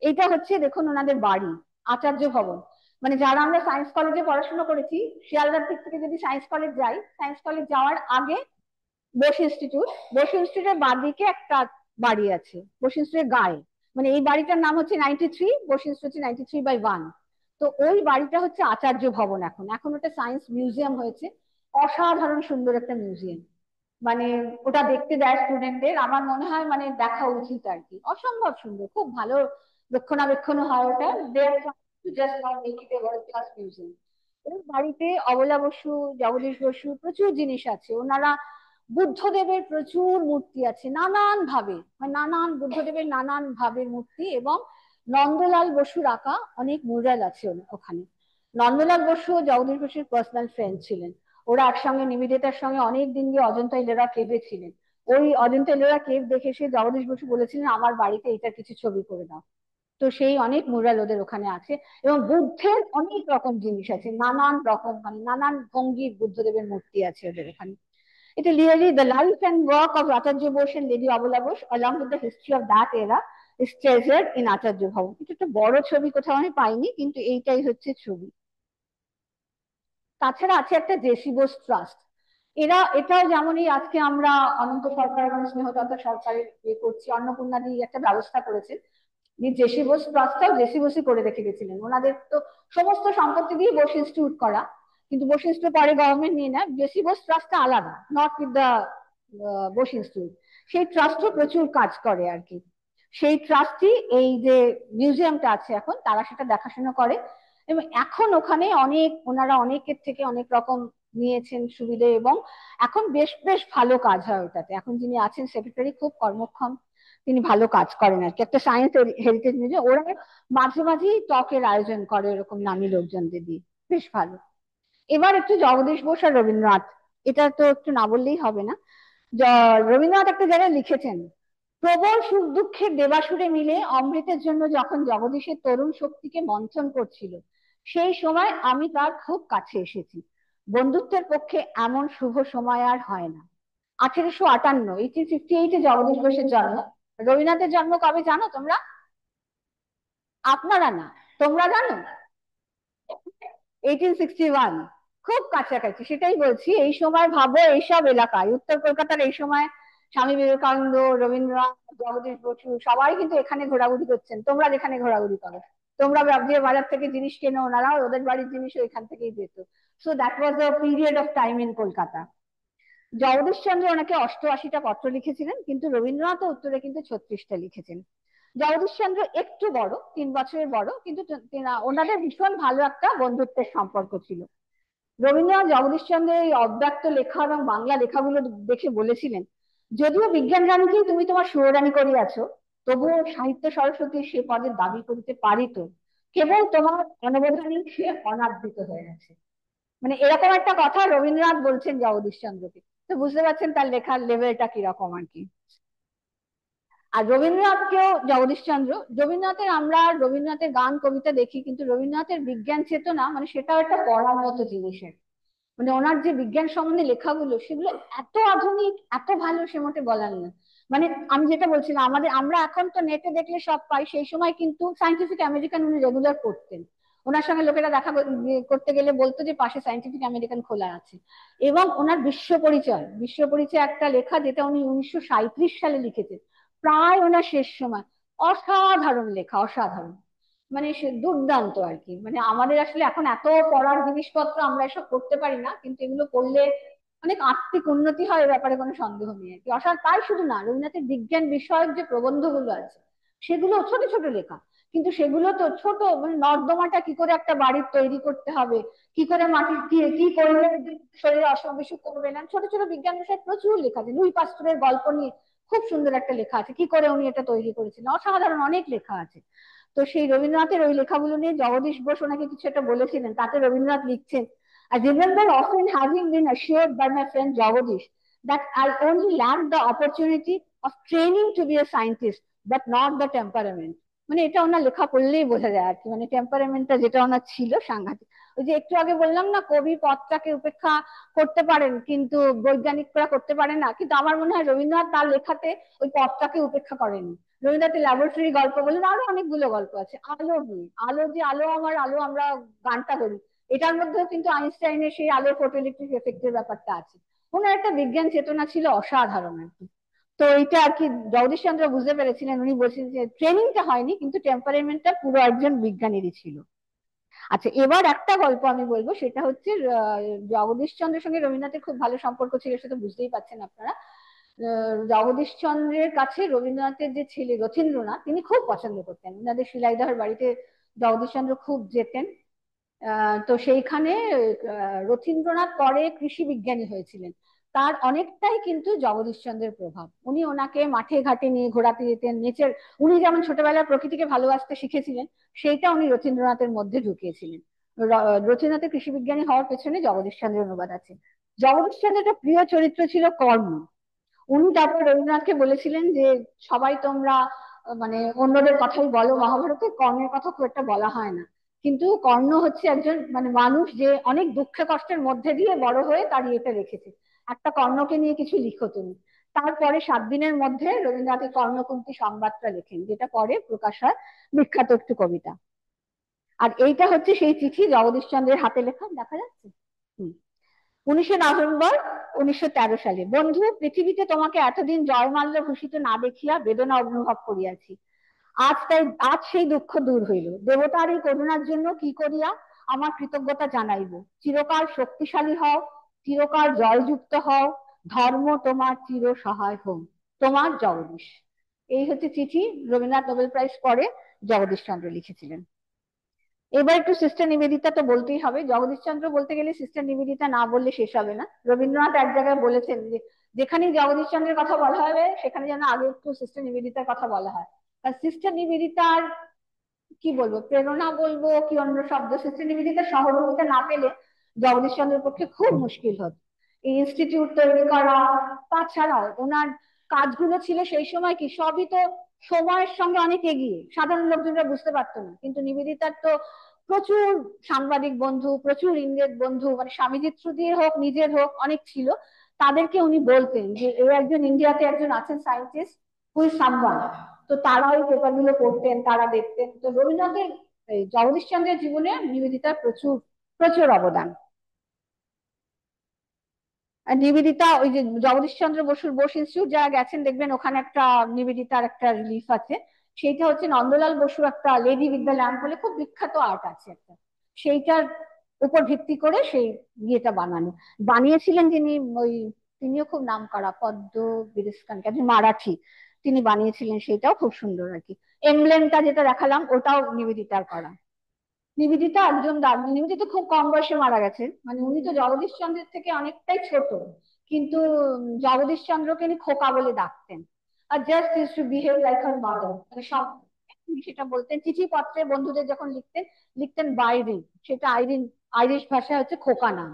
এইটা হচ্ছে দেখুন ওনাদের বাড়ি, আচার্য ভবন। মানে যারা আমরা সায়েন্স কলেজে পড়াশোনা করেছি, শিয়ালদার দিক থেকে যদি সায়েন্স কলেজ যাই, সায়েন্স কলেজ যাওয়ার আগে বোস ইনস্টিটিউট, বোস ইনস্টিটিউটের বাঁদিকে একটা বাড়ি আছে, বোস ইনস্টিটিউটের গায়ে। মানে এই বাড়িটার নাম হচ্ছে 93, বোস ইনস্টিটিউট 93/1। তো ওই বাড়িটা হচ্ছে আচার্য ভবন। এখন এখন ওটা সায়েন্স মিউজিয়াম হয়েছে, অসাধারণ সুন্দর একটা মিউজিয়াম। মানে ওটা দেখতে দেয় স্টুডেন্টদের, আমার মনে হয় মানে দেখা উচিত আর কি, অসম্ভব সুন্দর, খুব ভালো রক্ষণাবেক্ষণ হয় ওটা। Just now make it a world class museum. ওই বাড়িতে অবলা বসু, জগদীশ বসু প্রচুর জিনিস আছে। ওনারা বুদ্ধদেবের প্রচুর মূর্তি আছে নানান ভাবে, মানে নানান বুদ্ধদেবের নানান ভাবের মূর্তি, এবং নন্দলাল বসুর আঁকা অনেক মুরাল আছে ওখানে। নন্দলাল বসু জগদীশ বসুর পার্সোনাল ফ্রেন্ড ছিলেন। ওরা একসঙ্গে নিবেদিতার সঙ্গে অনেক দিন গিয়ে অজন্তা ইলোরা কেভে ছিলেন। ওই অজন্তা ইলোরা কেভ দেখে সে জগদীশ বসু বলেছিলেন আমার বাড়িতে এটার কিছু ছবি করে দাও। তো সেই অনেক মুরাল ওদের ওখানে আছে। এবং বুদ্ধের অনেক রকম জিনিস আছে, নানান রকম মানে নানান ভঙ্গির বুদ্ধদেবের মূর্তি আছে ওদের ওখানে। It is really the life and work of Acharya Bose and Lady Abula Bose, along with the history of that era, is treasured in Acharya Bhavan. এটা একটা বড় ছবি, কোথাও আমি পাইনি, কিন্তু এইটাই হচ্ছে ছবি। তাছাড়া আছে একটা জেসি বোস ট্রাস্ট। এটাও যেমনই আজকে আমরা অনন্ত সরকার এবং স্নেহলতা সরকারের ইয়ে করছি, অন্নপূর্ণাদি একটা ব্যবস্থা করেছেন, জেসি বোস ট্রাস্টটাও জেসি বোসই করে রেখে গেছিলেন। ওনাদের তো সমস্ত সম্পত্তি দিয়ে বোস ইনস্টিটিউট করা, কিন্তু বোস ইনস্টিটিউট পরে গভর্নমেন্ট নিয়ে নেয়, জেসি বোস ট্রাস্টটা আলাদা, not with the Bose institute. সেই ট্রাস্টও প্রচুর কাজ করে আর কি। সেই ট্রাস্টই এই যে মিউজিয়ামটা আছে এখন, তারা সেটা দেখাশোনা করে। এবং এখন ওখানে অনেক ওনারা অনেকের থেকে অনেক রকম নিয়েছেন সুবিধে, এবং এখন বেশ বেশ ভালো কাজ হয় ওটাতে। এখন যিনি আছেন সেক্রেটারি খুব কর্মক্ষম, তিনি ভালো কাজ করেন আর কি। একটা সায়েন্স হেরিটেজ মিউজিয়াম, ওরা মাঝে মাঝেই টকের আয়োজন করে এরকম নামী লোকজনদের দিয়ে, বেশ ভালো। এবার একটু জগদীশ বোস আর রবীন্দ্রনাথ, এটা তো একটু না বললেই হবে না। রবীন্দ্রনাথ একটা জায়গায় লিখেছেন, প্রবল সুখ দুঃখের দেবাসুরে মিলে অমৃতের জন্য যখন জগদীশের তরুণ শক্তিকে মন্থন করছিল, সেই সময় আমি তার খুব কাছে এসেছি। বন্ধুত্বের পক্ষে এমন শুভ সময় আর হয় না। 1858, 1858 জগদীশ বোসের জন্ম। রবীন্দ্রনাথের জন্ম কবে জানো তোমরা? আপনারা না, তোমরা জানো? 1861, খুব কাছাকাছি। সেটাই বলছি, এই সময় ভাবো এইসব এলাকায় উত্তর কলকাতার এই সময় স্বামী বিবেকানন্দ, রবীন্দ্রনাথ, জগদীশ বসু সবাই কিন্তু এখানে ঘোরাঘুরি করছেন, তোমরা যেখানে ঘোরাঘুরি করো। তোমরা যে বাজার থেকে জিনিস কেনো, ওনারাও ওদের বাড়ির জিনিসও এখান থেকেই যেত। So that was the period of time in Kolkata. Jagadish Chandra ওনাকে 88টা পত্র লিখেছিলেন, কিন্তু রবীন্দ্রনাথ উত্তরে কিন্তু 36টা লিখেছেন। জগদীশ চন্দ্র একটু বড়, 3 বছরের বড়, কিন্তু ওনাদের ভীষণ ভালো একটা বন্ধুত্বের সম্পর্ক ছিল। রবীন্দ্রনাথ জগদীশ চন্দ্রের এই অব্যক্ত লেখা এবং বাংলা লেখাগুলো দেখে বলেছিলেন, যদিও বিজ্ঞান রানীকেই তুমি তোমার সুররানী করিয়াছ, তবুও সাহিত্য সরস্বতী সে পদের দাবি করিতে পারিত, কেবল তোমার অনবধানেই সে অনাদৃত হয়ে গেছে। মানে এরকম একটা কথা রবীন্দ্রনাথ বলছেন জগদীশ চন্দ্রকে। তো বুঝতে পারছেন তার লেখার লেভেলটা কিরকম আর কি। আর রবীন্দ্রনাথকেও জগদীশ চন্দ্র, রবীন্দ্রনাথের গান কবিতা দেখি, কিন্তু রবীন্দ্রনাথের বিজ্ঞান চেতনা মানে সেটাও একটা পড়ার মতো জিনিসের। মানে ওনার যে বিজ্ঞান সম্বন্ধে লেখাগুলো, সেগুলো এত আধুনিক, এত ভালো, সে মোটে বলার না। মানে আমি যেটা বলছিলাম, আমরা এখন তো নেটে দেখলে সব পাই, সেই সময় কিন্তু সায়েন্টিফিক আমেরিকান উনি রেগুলার পড়তেন। ওনার সঙ্গে লোকেরা দেখা করতে গেলে বলতো যে পাশে সায়েন্টিফিক আমেরিকান খোলা আছে। এবং ওনার বিশ্ব পরিচয় একটা লেখা, যেটা উনি 1937 সালে লিখেছেন, প্রায় ওনার শেষ সময়। অসাধারণ লেখা, অসাধারণ, মানে সে দুর্দান্ত আর কি। মানে আমাদের আসলে এখন এত পড়ার জিনিসপত্র, আমরা এসব করতে পারি না, কিন্তু এগুলো পড়লে অনেক আত্মিক উন্নতি হয়, এ ব্যাপারে কোনো সন্দেহ নেই আর কি। তাই শুধু না, রবীন্দ্রনাথের বিজ্ঞান বিষয়ক যে প্রবন্ধগুলো আছে, সেগুলো ছোট ছোট লেখা, কিন্তু সেগুলো তো ছোট, মানে নর্দমাটা কি করে একটা বাড়ির তৈরি করতে হবে, কি করে মাটির কি করলে শরীরে অসুখ বিসুখ করবে না, ছোট ছোট বিজ্ঞান বিষয়ে প্রচুর লেখা আছে। লুই পাস্তুরের গল্প নিয়ে খুব সুন্দর একটা লেখা আছে, কি করে উনি এটা তৈরি করেছিলেন, অসাধারণ অনেক লেখা আছে। তো সেই রবীন্দ্রনাথের ওই লেখাগুলো নিয়ে জগদীশ বোস ওনাকে কিছু একটা বলেছিলেন, তাতে রবীন্দ্রনাথ লিখছেন, I remember often having been assured by my friend Jagadish that I only lacked the opportunity of training to be a scientist, but not the temperament. মানে এটা ওনার লেখা পড়লেই বোঝা যায় আর কি, মানে টেম্পারামেন্টটা যেটা ওনার ছিল সাংঘাতিক। ওই যে একটু আগে বললাম না, কবি পথটাকে উপেক্ষা করতে পারেন কিন্তু বৈজ্ঞানিকরা করতে পারেন না, কিন্তু আমার মনে হয় রবীন্দ্রনাথ তার লেখাতে ওই পথটাকে উপেক্ষা করেননি। রবীন্দ্রনাথের ল্যাবরেটরি গল্প বলুন, আরো অনেকগুলো গল্প আছে। আলো নিয়ে, আলো যে আলো আমার আলো আমরা গানটা করি, এটার মধ্যেও কিন্তু আইনস্টাইনের সেই আলোর ফটোইলেকট্রিক এফেক্টের ব্যাপারটা আছে। ওনার একটা বিজ্ঞান চেতনা ছিল অসাধারণ আর কি। তো এইটা আর কি জগদীশ চন্দ্র বুঝতে পেরেছিলেন। উনি বলছেন যে ট্রেনিংটা হয়নি কিন্তু টেম্পারামেন্টটা পুরো একজন বিজ্ঞানীরই ছিল। আচ্ছা, এবার একটা গল্প আমি বলবো, সেটা হচ্ছে জগদীশ চন্দ্রের সঙ্গে রবীন্দ্রনাথের খুব ভালো সম্পর্ক ছিল, সেটা বুঝতেই পারছেন আপনারা। জগদীশ চন্দ্রের কাছে রবীন্দ্রনাথের যে ছেলে রথীন্দ্রনাথ, তিনি খুব পছন্দ করতেন। ওনাদের শিলাইদহের বাড়িতে জগদীশ চন্দ্র খুব যেতেন। তো সেইখানে রথীন্দ্রনাথ পরে কৃষি বিজ্ঞানী হয়েছিলেন। তার অনেকটাই কিন্তু জগদীশ চন্দ্রের প্রভাব। উনি ওনাকে মাঠে ঘাটে নিয়ে ঘোরাতে যেতেন, নেচার, উনি যেমন ছোটবেলায় প্রকৃতিকে ভালোবাসতে শিখেছিলেন, সেইটা উনি রথীন্দ্রনাথের মধ্যে ঢুকিয়েছিলেন। রথীন্দ্রনাথের কৃষি বিজ্ঞানী হওয়ার পেছনে জগদীশ চন্দ্রের অনুবাদ আছে। জগদীশ চন্দ্রের একটা প্রিয় চরিত্র ছিল কর্ণ। উনি তারপর রবীন্দ্রনাথকে বলেছিলেন যে সবাই তোমরা মানে অন্যদের কথাই বলো, মহাভারতে কর্ণের কথা খুব একটা বলা হয় না, কিন্তু কর্ণ হচ্ছে একজন মানে মানুষ যে অনেক দুঃখে কষ্টের মধ্যে দিয়ে বড় হয়ে তার ইয়েটা রেখেছে। একটা কর্ণকে নিয়ে কিছু লিখো তুমি। তারপরে 7 দিনের মধ্যে রবীন্দ্রনাথ কর্ণকুন্তী সংবাদটা লেখেন, যেটা পরে প্রকাশ হয়, বিখ্যাত একটু কবিতা। আর এইটা হচ্ছে সেই চিঠি জগদীশ চন্দ্রের হাতে লেখা, দেখা যাচ্ছে। 19 নভেম্বর 1913 সালে। বন্ধু, পৃথিবীতে তোমাকে এতদিন জয়মাল্য ভূষিত না দেখিয়া বেদনা অনুভব করিয়াছি। আজ সেই দুঃখ দূর হইল। দেবতার এই করুণার জন্য কি করিয়া আমার কৃতজ্ঞতা জানাইব। চিরকাল শক্তিশালী হও, চিরকাল জয়যুক্ত হও, ধর্ম তোমার চির সহায় হোক। তোমার জগদীশ। এই হচ্ছে চিঠি রবীন্দ্রনাথ নোবেল প্রাইজ পরে জগদীশ চন্দ্র লিখেছিলেন। এবার একটু সিস্টার নিবেদিতা তো বলতেই হবে। জগদীশ চন্দ্র বলতে গেলে সিস্টার নিবেদিতা না বললে শেষ হবে না। রবীন্দ্রনাথ এক জায়গায় বলেছেন যে যেখানেই জগদীশ চন্দ্রের কথা বলা হবে সেখানে যেন আগে একটু সিস্টার নিবেদিতার কথা বলা হয়। আর সিস্টার নিবেদিতার কি বলবো, প্রেরণা বলবো কি অন্য শব্দ, সিস্টার নিবেদিতার সহযোগিতা না পেলে জগদীশ চন্দ্রের পক্ষে খুব মুশকিল হতো এই ইনস্টিটিউট তৈরি করা। তাছাড়াও ওনার কাজগুলো ছিল সেই সময় কি সবই তো সময়ের সঙ্গে অনেক এগিয়ে, সাধারণ লোকজনরা বুঝতে পারতো না, কিন্তু নিবেদিতার তো প্রচুর সাংবাদিক বন্ধু, প্রচুর ইংরেজ বন্ধু, মানে স্বামীজির থ্রু দিয়ে হোক নিজের হোক অনেক ছিল। তাদেরকে উনি বলতেন যে এই একজন ইন্ডিয়াতে একজন আছেন সায়েন্টিস্ট হুই সামওয়ান। তো তারা ওই পেপারগুলো পড়তেন, তারা দেখতেন। তো রবীন্দ্রনাথের জগদীশ চন্দ্রের জীবনে নিবেদিতার প্রচুর প্রচুর অবদান। আর নিবেদিতা ওই যে জগদীশ চন্দ্র বসুর বোস ইনস্টিটিউট যারা গেছেন দেখবেন ওখানে একটা নিবেদিতার একটা রিলিফ আছে। সেইটা হচ্ছে নন্দলাল বসুর একটা লেডি উইথ দ্য ল্যাম্প বলে খুব বিখ্যাত আর্ট আছে একটা, সেইটার উপর ভিত্তি করে সেই ইয়েটা বানিয়েছিলেন যিনি ওই, তিনিও খুব নাম করা পদ্ম বিরেস্কান একজন মারাঠি, তিনি বানিয়েছিলেন। সেইটাও খুব সুন্দর আর কি। এমব্লেমটা যেটা দেখালাম ওটাও নিবেদিতার করা। নিবেদিতা একজন নিবেদিতা খুব কম বয়সে মারা গেছেন, মানে উনি তো জগদীশ চন্দ্রের থেকে অনেকটাই ছোট, কিন্তু জগদীশ চন্দ্রকে উনি খোকা বলে ডাকতেন। আর just is to behave like her mother, মানে সব সেটা বলতেন। চিঠিপত্রে বন্ধুদের যখন লিখতেন, লিখতেন বাইরিন, সেটা আইরিন, আইরিশ ভাষায় হচ্ছে খোকা নাম।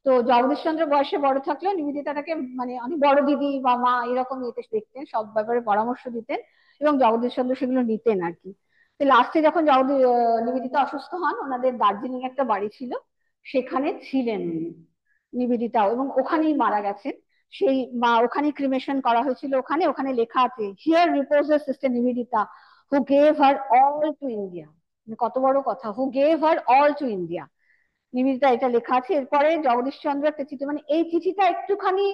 তো জগদীশ চন্দ্র বয়সে বড় থাকলেও নিবেদিতাটাকে মানে অনেক বড় দিদি বা মা এরকম এতে দেখতেন, সব ব্যাপারে পরামর্শ দিতেন এবং জগদীশ চন্দ্র সেগুলো নিতেন আর কি। তো লাস্টে যখন নিবেদিতা অসুস্থ হন, ওনাদের দার্জিলিং একটা বাড়ি ছিল, সেখানে ছিলেন নিবেদিতাও, এবং ওখানেই মারা গেছেন। সেই মা ওখানেই ক্রিমেশন করা হয়েছিল। ওখানে ওখানে লেখা আছে, here reposes sister Nivedita who gave her all to India. কত বড় কথা, who gave her all to India, Nivedita, এটা লেখা আছে। এরপরে জগদীশ চন্দ্র একটা চিঠি, মানে এই চিঠিটা একটুখানি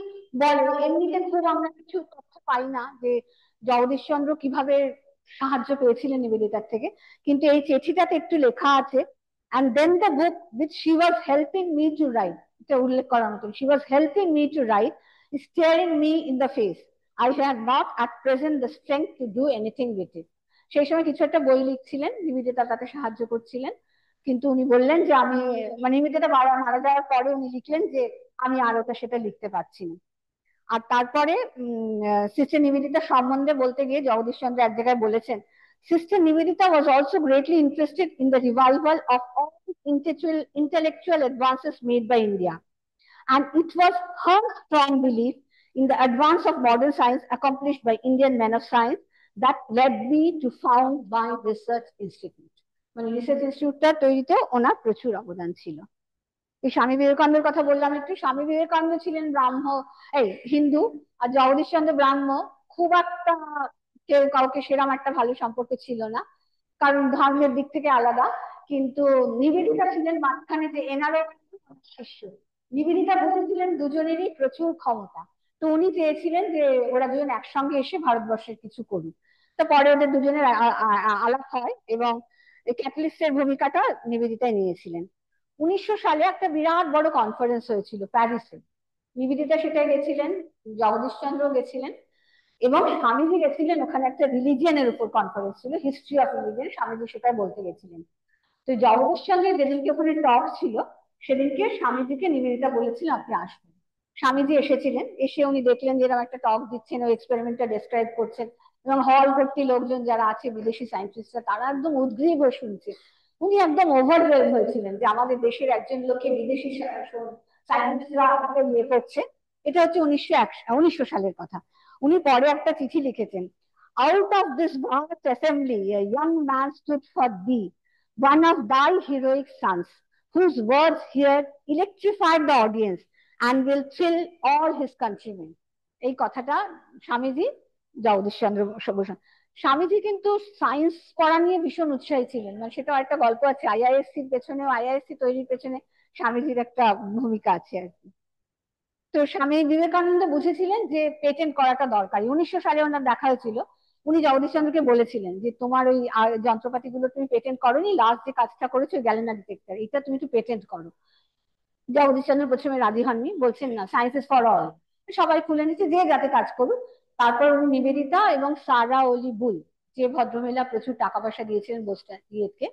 বলে, এমনিতে খুব আমরা কিছু তথ্য পাই না যে জগদীশ চন্দ্র কিভাবে সাহায্য পেয়েছিলেন নিবেদিতার থেকে, কিন্তু এই চিঠিটাতে একটু লেখা আছে, and then the book which she was helping me to write, এটা উল্লেখ করার মতন, she was helping me to write, staring me in the face, I had not at present the strength to do anything with it। সেই সময় কিছু একটা বই লিখছিলেন, নিবেদিতা তাতে সাহায্য করছিলেন, কিন্তু উনি বললেন যে আমি, মানে নিবেদিতা মারা যাওয়ার পরে উনি লিখলেন যে আমি আর ওটা সেটা লিখতে পারছি না। আর তারপরে সিস্টার নিবেদিতা সম্বন্ধে বলতে গিয়ে জগদীশ চন্দ্র এক জায়গায় বলেছেন, sister Nivedita was also greatly interested in the revival of all intellectual advances made by India, and it was her strong belief in the advance of modern science accomplished by Indian men of science that led me to found my research institute। মানে research ইনস্টিটিউটটা তৈরিতেও ওনার প্রচুর অবদান ছিল। এই স্বামী বিবেকানন্দের কথা বললাম একটু। স্বামী বিবেকানন্দ ছিলেন এই হিন্দু, আর জগদীশ চন্দ্র ব্রাহ্ম। খুব একটা কেউ কাউকে সেরকম একটা ভালো সম্পর্ক ছিল না, কারণ ধর্মের দিক থেকে আলাদা। কিন্তু নিবেদিতা ছিলেন মাঝখানে, যে এনারও শিষ্য। নিবেদিতা বুঝেছিলেন দুজনেরই প্রচুর ক্ষমতা, তো উনি চেয়েছিলেন যে ওরা দুজন একসঙ্গে এসে ভারতবর্ষের কিছু করুক। তো পরে ওদের দুজনের আলাপ হয়, এবং ক্যাটালিস্টের ভূমিকাটা নিবেদিতায় নিয়েছিলেন। 1900 সালে একটা বিরাট বড় কনফারেন্স হয়েছিল প্যারিসে। নিবেদিতা সেটাই গেছিলেন, জগদীশচন্দ্র গেছিলেন, এবং স্বামীজি গেছিলেন। ওখানে একটা রিলিজিয়নের উপর কনফারেন্স ছিল, হিস্ট্রি অফ রিলিজিয়ন, স্বামীজি সেটাই বলতে গেছিলেন। তো জগদীশচন্দ্রের যেদিনকে ওখানে টক ছিল, সেদিনকে স্বামীজিকে নিবেদিতা বলেছিলেন আপনি আসবেন। স্বামীজি এসেছিলেন, এসে উনি দেখলেন যে এরকম একটা টক দিচ্ছেন, ওই এক্সপেরিমেন্টটা ডেসক্রাইব করছেন, এবং হল ভর্তি লোকজন যারা আছে বিদেশি সায়েন্টিস্টরা, তারা একদম উদ্গ্রীব হয়ে শুনছে। উনি একদম ওভারওয়েলড হয়েছিলেন যে আমাদের দেশের একজন লোককে বিদেশি সায়েন্টিস্টরা আমাকে ইয়ে করছে। এটা হচ্ছে 1900 সালের কথা। উনি পরে একটা চিঠি লিখেছেন, out of this vast assembly a young man stood for the, one of thy heroic sons, whose words here electrified the audience and will thrill all his countrymen. এই কথাটা স্বামীজি জগদীশচন্দ্র বসু। স্বামীজি কিন্তু সায়েন্স পড়া নিয়ে ভীষণ উৎসাহী ছিলেন, মানে সেটা একটা গল্প আছে। আইআইএসসির পেছনে, আইআইএসসি তৈরির পেছনে স্বামীজির একটা ভূমিকা আছে আর কি। তো স্বামী বিবেকানন্দ বুঝেছিলেন যে পেটেন্ট করাটা দরকারি। 1900 সালে ওনার দেখা হয়েছিল। উনি জগদীশচন্দ্রকে বলেছিলেন যে তোমার ওই যন্ত্রপাতিগুলো তুমি পেটেন্ট করোনি, লাস্ট যে কাজটা করেছো গ্যালেনা ডিটেক্টর, এটা তুমি একটু পেটেন্ট করো। জগদীশচন্দ্র প্রথমে রাজি হননি, বলছেন না, সায়েন্স ইজ ফর অল। সবাই খুলে নিচ্ছে, যে যাতে কাজ করুক। তারপর উনি নিবেদিতা এবং সারা অলি বুল, যে ভদ্রমহিলা প্রচুর টাকা পয়সা দিয়েছিলেন ইয়েকে,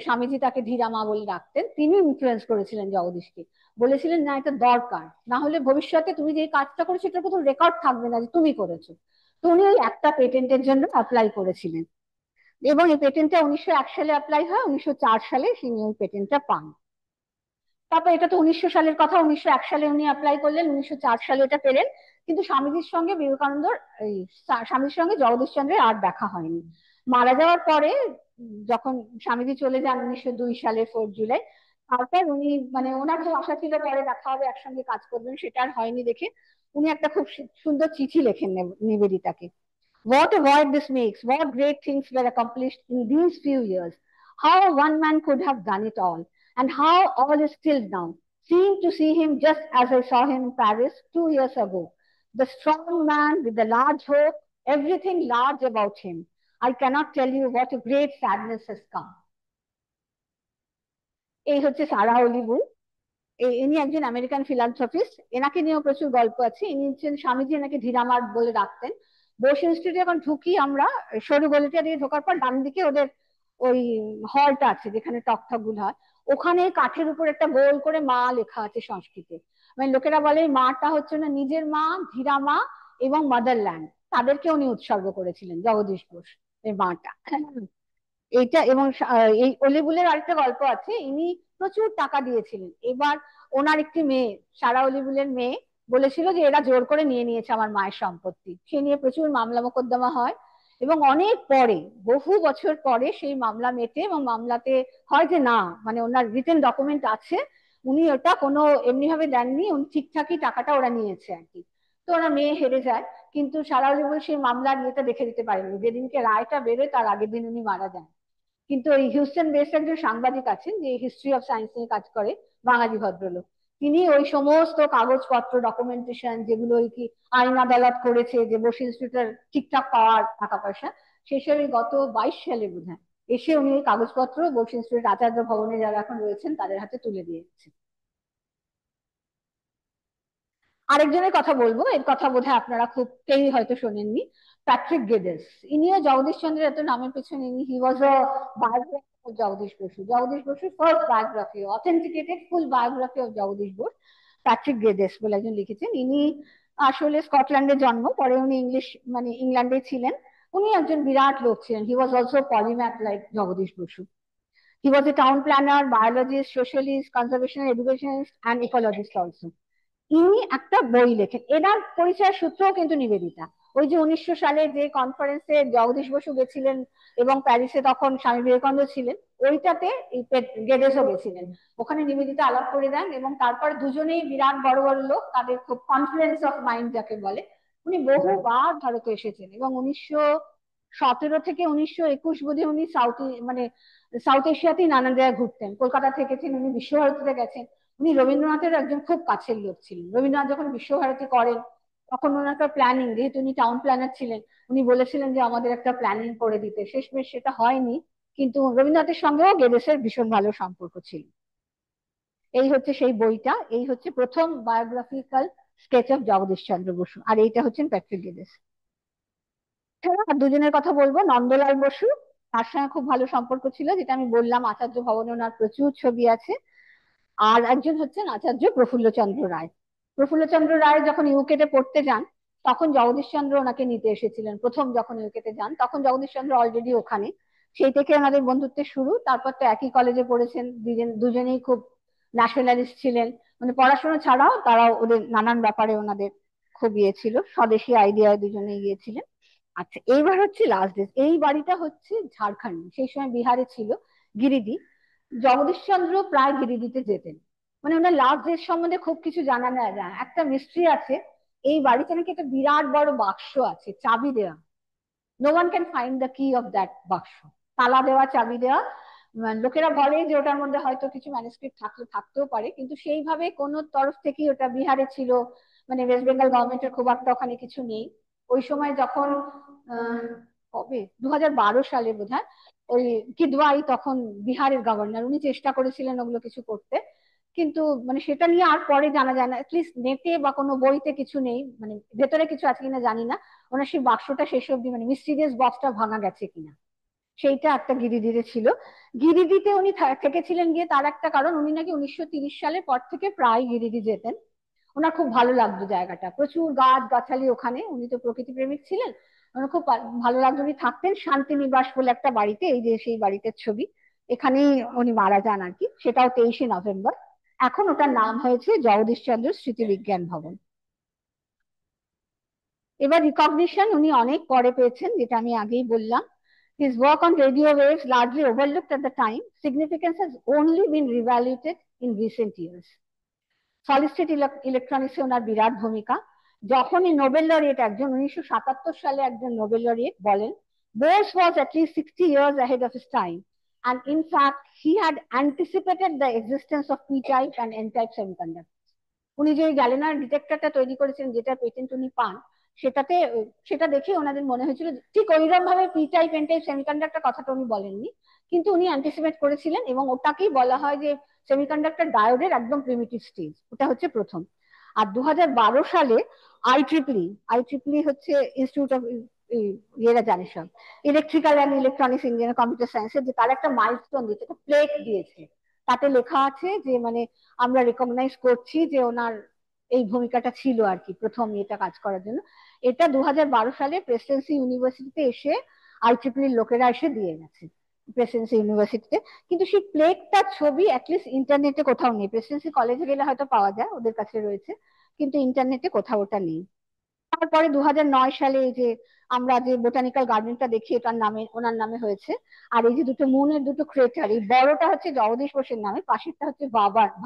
স্বামীজি তাকে ধীরামা বলে ডাকতেন, তিনি ইনফ্লুয়েন্স করেছিলেন জগদীশকে। বলেছিলেন না, এটা দরকার, না হলে ভবিষ্যতে তুমি যে কাজটা করেছো এটার কোথাও রেকর্ড থাকবে না যে তুমি করেছো। তো উনি ওই একটা পেটেন্টের জন্য অ্যাপ্লাই করেছিলেন, এবং এই পেটেন্টটা 1901 সালে অ্যাপ্লাই হয়, 1904 সালে তিনি ওই পেটেন্টটা পান। তারপর এটা তো 1900 সালের কথা, 1901 সালে উনি অ্যাপ্লাই করলেন, 1904 সালে এটা পেলেন। কিন্তু স্বামীজির সঙ্গে বিবেকানন্দর এই স্বামীজির সঙ্গে জগদীশচন্দ্রের আর দেখা হয়নি। মারা যাওয়ার পরে, যখন স্বামীজি চলে যান 1902 সালে 4 জুলাই, তারপর উনি, মানে ওনার খুব আশা ছিল পরে দেখা হবে, একসঙ্গে কাজ করবেন, সেটা আর হয়নি দেখে উনি একটা খুব সুন্দর চিঠি লেখেন নিবেদিতাকে। What a void this makes! What great things were accomplished in these few years! How one man could have done it all, and how all is still now. Seem to see him just as I saw him in Paris 2 years ago. The strong man with the large hope, everything large about him. I cannot tell you what a great sadness has come. এই হচ্ছে সারা অলিবুল। ইনি একজন American philanthropist, এনাকে নিয়েও প্রচুর গল্প আছে। ইনি হচ্ছেন, স্বামীজি এনাকে ধীরামার বলে ডাকতেন। বোস ইনস্টিটিউটে যখন ঢুকি আমরা, সরু গলিটা দিয়ে ঢোকার পর ডান দিকে ওদের ওই হলটা আছে যেখানে টক ঠক গুলো হয়, ওখানে কাঠের উপর একটা গোল করে মা লেখা আছে সংস্কৃতে। মানে লোকেরা বলে মাটা হচ্ছে না নিজের মা, ধীরা মা এবং মাদারল্যান্ড, তাদেরকে উনি উৎসর্গ করেছিলেন, জগদীশ বোস এই মাটা। এইটা, এবং এই অলিবুলের আরেকটা গল্প আছে। ইনি প্রচুর টাকা দিয়েছিলেন। এবার ওনার একটি মেয়ে, সারা অলিবুলের মেয়ে, বলেছিল যে এরা জোর করে নিয়ে নিয়েছে আমার মায়ের সম্পত্তি। সে নিয়ে প্রচুর মামলা মোকদ্দমা হয়, এবং অনেক পরে, বহু বছর পরে সেই মামলা মেটে, এবং মামলাতে হয় যে না, মানে ওনার রিটেন ডকুমেন্ট আছে, উনি ওটা কোনো এমনি ভাবে দেননি, উনি ঠিকঠাকই টাকাটা ওরা নিয়েছে আর কি। তো ওরা মেয়ে হেরে যায়, কিন্তু সারা অলিবুল সেই মামলার ইয়েটা দেখে দিতে পারেনি। যেদিনকে রায়টা বেরোয় তার আগের দিন উনি মারা যান। কিন্তু এই হিউস্টন বেসড একজন সাংবাদিক আছেন, যে হিস্ট্রি অফ সায়েন্স নিয়ে কাজ করে, বাঙালি ভদ্রলোক। তিনি ওই সমস্ত কাগজপত্র, ডকুমেন্টেশন, যেগুলো কি আইন আদালত করেছে যে বসু ইনস্টিটিউটের ঠিকঠাক পাওয়ার টাকা পয়সা, সেসবই গত 22 সালে বোধহয় এসে উনি ওই কাগজপত্র বসু ইনস্টিটিউট আচার্য ভবনে যারা এখন রয়েছেন তাদের হাতে তুলে দিয়েছেন। আরেকজনের কথা বলবো, এর কথা বোধহয় আপনারা খুব কেউই হয়তো শোনেননি, প্যাট্রিক গেডেস। ইনিও জগদীশ চন্দ্রের এত নামের পেছনে, he was a biography of Jagadish Basu, Jagadish বসুর first biography, authenticated full biography of Jagadish Bose Patrick Geddes বলে একজন লিখেছেন। ইনি আসলে স্কটল্যান্ডে জন্ম, পরে উনি মানে ইংল্যান্ডে ছিলেন। উনি একজন বিরাট লোক ছিলেন। He was also polymath like Jagadish Basu. He was a town planner, biologist, socialist, conservation, educationist, and ecologist also. ইনি একটা বই লেখেন, এনার পরিচয় সূত্রও কিন্তু নিবেদিতা। ওই যে 1900 সালে যে কনফারেন্সে জগদীশ বসু গেছিলেন এবং প্যারিসে তখন স্বামী বিবেকানন্দ ছিলেন, ওইটাতে গেডেসও গেছিলেন। ওখানে নিবেদিতা আলাপ করে দেন এবং তারপর দুজনেই বিরাট বড় বড় লোক, তাদের খুব কনফিডেন্স অফ মাইন্ড যাকে বলে, উনি বহুবার ভারতে এসেছেন এবং 1917 থেকে 1921 বোধে উনি মানে সাউথ এশিয়াতেই নানান জায়গায় ঘুরতেন। কলকাতা থেকেছেন, উনি বিশ্বভারতীতে গেছেন। উনি রবীন্দ্রনাথের একজন খুব কাছের লোক ছিলেন। রবীন্দ্রনাথ যখন বিশ্বভারতী করেন তখন ওনার একটা প্ল্যানিং, যেহেতু উনি টাউন প্ল্যানার ছিলেন, উনি বলেছিলেন যে আমাদের একটা প্ল্যানিং করে দিতে। শেষমেশ সেটা হয়নি, কিন্তু রবীন্দ্রনাথের সঙ্গেও গেদেসের ভীষণ ভালো সম্পর্ক ছিল। এই হচ্ছে সেই বইটা, এই হচ্ছে প্রথম biographical sketch of Jagadish Chandra Basu, আর এইটা হচ্ছেন প্যাট্রিক গেদেস। আর দুজনের কথা বলবো, নন্দলাল বসু, তার সঙ্গে খুব ভালো সম্পর্ক ছিল, যেটা আমি বললাম। আচার্য ভবনে ওনার প্রচুর ছবি আছে। আর একজন হচ্ছেন আচার্য প্রফুল্লচন্দ্র রায়। প্রফুল্লচন্দ্র রায় যখন ইউকেতে পড়তে যান, তখন জগদীশচন্দ্র ওনাকে নিতে এসেছিলেন। প্রথম যখন ইউকেতে যান তখন জগদীশচন্দ্র অলরেডি ওখানে। সেই থেকে ওনাদের বন্ধুত্বের শুরু। তারপর তো একই কলেজে পড়েছেন, দুজনেই খুব ন্যাশনালিস্ট ছিলেন। মানে পড়াশোনা ছাড়াও তারাও ওদের নানান ব্যাপারে ওনাদের খুব ইয়ে ছিল, স্বদেশী আইডিয়ায় দুজনে গিয়েছিলেন। আচ্ছা, এইবার হচ্ছে লাস্ট ডেজ। এই বাড়িটা হচ্ছে ঝাড়খণ্ড, সেই সময় বিহারে ছিল, গিরিডি। জগদীশচন্দ্র প্রায় গিরিডিতে যেতেন। মানে ওনার লাস্ট ডেজ সম্বন্ধে খুব কিছু জানা যায় না। একটা মিস্ট্রি আছে, এই বাড়িতে নাকি একটা বিরাট বড় বাক্স আছে, চাবি দেওয়া। No one can find the key of that বাক্স। তালা দেওয়া, চাবি দেওয়া। লোকেরা বলে যে ওটার মধ্যে হয়তো কিছু ম্যানুস্ক্রিপ্ট থাকতেও পারে, কিন্তু সেইভাবে কোন তরফ থেকেই ওটা বিহারে ছিল, মানে ওয়েস্ট বেঙ্গল গভর্নমেন্টের খুব একটা ওখানে কিছু নেই। ওই সময় যখন কবে 2012 সালে বোধহয় ওই কিদওয়াই তখন বিহারের গভর্নর, উনি চেষ্টা করেছিলেন ওগুলো কিছু করতে, কিন্তু মানে সেটা নিয়ে আর পরে জানা যায় না। অ্যাটলিস্ট নেটে বা কোনো বইতে কিছু নেই, মানে ভেতরে কিছু আছে কিনা জানি না। ওনার সেই বাক্সটা শেষ অব্দি, মানে মিস্টিরিয়াস বক্সটা ভাঙা গেছে কিনা, সেইটা একটা গিরিডিতে ছিল। গিরিডিতে উনি থেকেছিলেন গিয়ে তার একটা কারণ, উনি নাকি 1930 সালের পর থেকে প্রায় গিরিডি যেতেন। ওনার খুব ভালো লাগতো জায়গাটা, প্রচুর গাছ গাছালি ওখানে, উনি তো প্রকৃতি প্রেমিক ছিলেন। ওনার খুব ভালো লাগতো। উনি থাকতেন শান্তিনিবাস বলে একটা বাড়িতে, এই যে সেই বাড়িতে ছবি, এখানেই উনি মারা যান আর কি, সেটাও 23শে নভেম্বর। এখন ওটার নাম হয়েছে জগদীশচন্দ্র স্মৃতি বিজ্ঞান ভবন। এবার রিকগনিশন উনি অনেক পরে পেয়েছেন, যেটা আমি আগেই বললাম। His work on radio waves, largely overlooked at the time, significance has only been reevaluated in recent years. Solid state ইলেকট্রনিক্সে ওনার বিরাট ভূমিকা। যখনই নোবেল লরিয়েট, একজন 1977 সালে একজন নোবেল লরিয়েট বলেন, Bose was at least 60 years ahead of his time, and in fact he had anticipated the existence of p-type and n-type semiconductors. উনি যে গ্যালেনার ডিটেক্টরটা তৈরি করেছেন, যেটা পেটেন্ট উনি পান, সেটাতে সেটা দেখে ওনাদের মনে হয়েছিল ঠিক ওইরকম ভাবে P type N type semiconductor কথাটা উনি বলেননি, কিন্তু উনি অ্যান্টিসিপেট করেছিলেন, এবং ওটাকেই বলা হয় যে সেমিকন্ডাক্টর ডায়োডের একদম প্রিমিটিভ স্টেজ। ওটা হচ্ছে প্রথম। আর 2012 সালে আইট্রিপলি হচ্ছে ইনস্টিটিউট অফ, ইয়েরা জানে সব, electrical and electronics engineer computer সায়েন্সের, যে তার একটা মাইলস্টোন দিয়েছে, একটা প্লেক দিয়েছে। তাতে লেখা আছে যে মানে আমরা রেকগনাইজ করছি যে ওনার এই ভূমিকাটা ছিল আর কি, প্রথম এটা কাজ করার জন্য। এটা 2012 সালে প্রেসিডেন্সি ইউনিভার্সিটিতে এসে আইট্রিপলির লোকেরা এসে দিয়ে গেছে প্রেসিডেন্সি ইউনিভার্সিটিতে। কিন্তু সেই প্লেকটার ছবি অ্যাটলিস্ট ইন্টারনেটে কোথাও নেই। প্রেসিডেন্সি কলেজে গেলে হয়তো পাওয়া যায়, ওদের কাছে রয়েছে, কিন্তু ইন্টারনেটে কোথাও ওটা নেই। তারপরে 2009 সালে এই যে আমরা যে বোটানিক্যাল গার্ডেনটা দেখি, এটার নামে, ওনার নামে হয়েছে। আর এই যে দুটো মুনের দুটো ক্রেটার, এই বড়টা হচ্ছে জগদীশ বোসের নামে, পাশেরটা হচ্ছে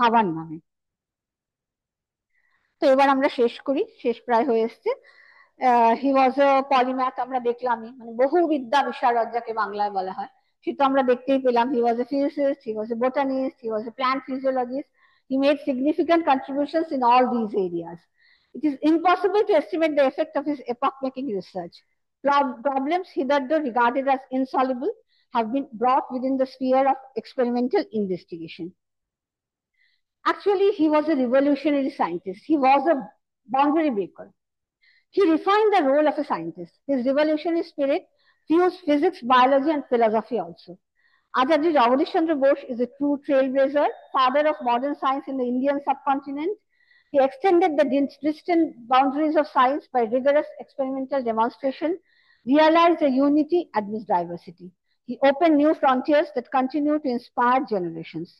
ভাবার নামে। তো এবার আমরা শেষ করি, শেষ প্রায় হয়ে এসছে। হি ওয়াজ আ পলিম্যাথ, আমরা দেখলামই, মানে বহু বিদ্যা বিশারদ যাকে বাংলায় বলা হয়, সেটা আমরা দেখতেই পেলাম। He was a physicist, he was a botanist, he was a plant physiologist. He made significant contributions in all these areas. It is impossible to estimate the effect of his epoch-making research. Problems hitherto regarded as insoluble have been brought within the sphere of experimental investigation. Actually, he was a revolutionary scientist. He was a boundary breaker. He refined the role of a scientist. His revolutionary spirit fused physics, biology, and philosophy also. Acharya Jagadish Chandra Bose is a true trailblazer, father of modern science in the Indian subcontinent. He extended the distant boundaries of science by rigorous experimental demonstration, realized the unity amidst diversity. He opened new frontiers that continue to inspire generations.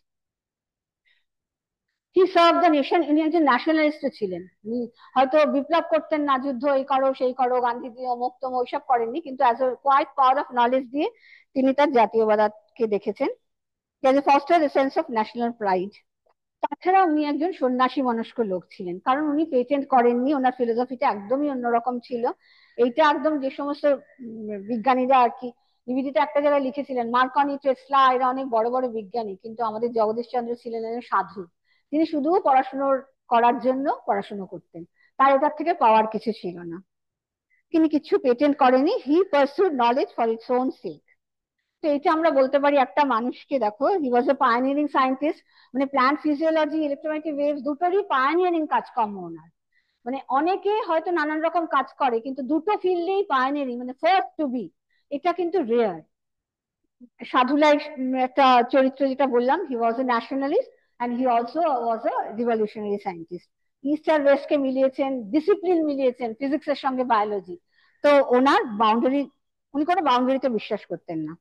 He serve the nation. ইনি একজন nationalist ছিলেন। উনি হয়তো বিপ্লব করতেন না, যুদ্ধ এই করো সেই করো, গান্ধীজি অমুক তমুক ওইসব করেননি, কিন্তু as a quiet power of knowledge দিয়ে তিনি তার জাতীয়বাদকে দেখেছেন, foster a sense of national pride. তাছাড়া উনি একজন সন্ন্যাসী মনস্ক লোক ছিলেন, কারণ উনি পেটেন্ট করেননি, ওনার ফিলোসফিটা একদমই অন্যরকম ছিল। এইটা একদম যে সমস্ত বিজ্ঞানীরা আর কি, নিবেদিতা একটা জায়গায় লিখেছিলেন, মার্কনি, টেসলা এরা অনেক বড় বড় বিজ্ঞানী, কিন্তু আমাদের জগদীশ চন্দ্র ছিলেন একজন সাধু। তিনি শুধু পড়াশুনোর করার জন্য পড়াশুনো করতেন, তার এটার থেকে পাওয়ার কিছু ছিল না। তিনি কিছু পেটেন্ট করেনি, হি পারসুড নলেজ ফর ইটস ওন সেক। তো এটা আমরা বলতে পারি একটা মানুষকে, দেখো হি ওয়াজ এ পায়োনিয়ারিং সায়েন্টিস্ট, মানে প্ল্যান্ট ফিজিওলজি, ইলেকট্রোম্যাগনেটিক ওয়েভস দুটোরই পায়োনিয়ারিং কাজকর্ম ওনার। মানে অনেকে হয়তো নানান রকম কাজ করে, কিন্তু দুটো ফিল্ডেই পায়োনিয়ারিং, মানে ফার্স্ট টু বি, এটা কিন্তু রেয়ার। সাধুলাই একটা চরিত্র যেটা বললাম, he was a nationalist and he also was a revolutionary scientist. East আর ওয়েস্ট কে মিলিয়েছেন, ডিসিপ্লিন মিলিয়েছেন, ফিজিক্সের সঙ্গে বায়োলজি। তো ওনার বাউন্ডারি, উনি কোনো বাউন্ডারিতে বিশ্বাস করতেন না।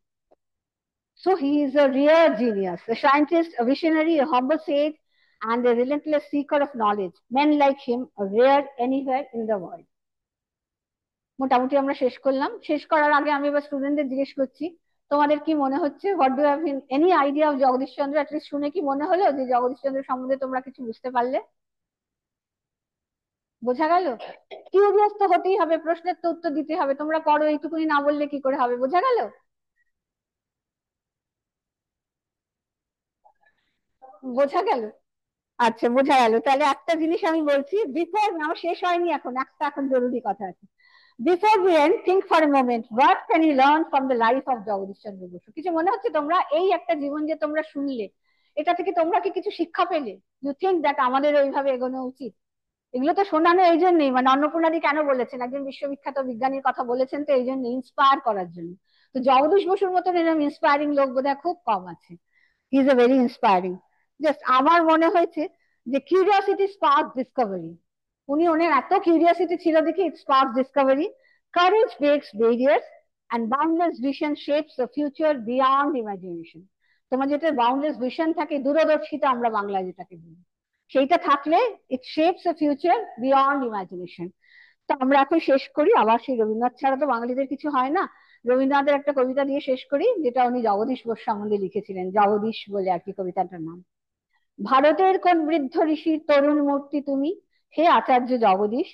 So he is a real genius, a scientist, a visionary, a humble sage, and a relentless seeker of knowledge. Men like him are rare anywhere in the world. মোটামুটি আমরা শেষ করলাম। শেষ করার আগে আমি এবার স্টুডেন্টদের জিজ্ঞেস করছি, তোমাদের কি মনে হচ্ছে, what do have any idea of Jagadish Chandra? At least শুনে কি মনে হলো যে জগদীশ চন্দ্র সম্বন্ধে তোমরা কিছু বুঝতে পারলে? বোঝা গেল? কিউরিয়াস তো হতেই হবে, প্রশ্নের তো উত্তর দিতে হবে, তোমরা পড়ো এইটুকুনি না বললে কি করে হবে? বোঝা গেল? বোঝা গেল? আচ্ছা, বোঝা গেল। তাহলে একটা জিনিস আমি বলছি, বিফোর, আমার শেষ হয়নি এখন, একটা এখন জরুরি কথা আছে। Before we end, think for a moment, what can you learn from the life of Jagadish Chandra Basu? কিছু মনে হচ্ছে তোমরা এই একটা জীবন যে তোমরা শুনলে, এটা থেকে তোমরা কি কিছু শিক্ষা পেলে? ইউ থিঙ্ক দ্যাট আমাদের ওইভাবে এগোনো উচিত? এগুলো তো শোনানো এই জন্যই, মানে অন্নপূর্ণাদি কেন বলেছেন, একজন বিশ্ববিখ্যাত বিজ্ঞানীর কথা বলেছেন, তো এই জন্য ইন্সপায়ার করার জন্য। তো জগদীশ বসুর মতন এরকম ইন্সপায়ারিং লোক বোধহয় খুব কম আছে। He is a very inspiring. Just আমার মনে হয়েছে যে কিউরিয়াসিটি স্পার্ক ডিসকভারি। উনি, ওনার এত কিউরিয়াসিটি ছিল দেখি it spark discovery. Courage breaks barriers and boundless vision shapes the future beyond imagination. তোমার যেটা বাউন্ডলেস ভিশন থাকে, দূরদর্শিতা আমরা বাংলায় যেটাকে বলি, সেইটা থাকলে it shapes a future beyond imagination. তো আমরা এখন শেষ করি আবার সেই রবীন্দ্রনাথ ছাড়া তো বাঙালিদের কিছু হয় না। রবীন্দ্রনাথের একটা কবিতা দিয়ে শেষ করি, যেটা উনি জগদীশ বোস সম্বন্ধে লিখেছিলেন, জগদীশ বলে আর কি কবিতাটার নাম। ভারতের কোন বৃদ্ধ ঋষির তরুণ মূর্তি তুমি, হে আচার্য জগদীশ!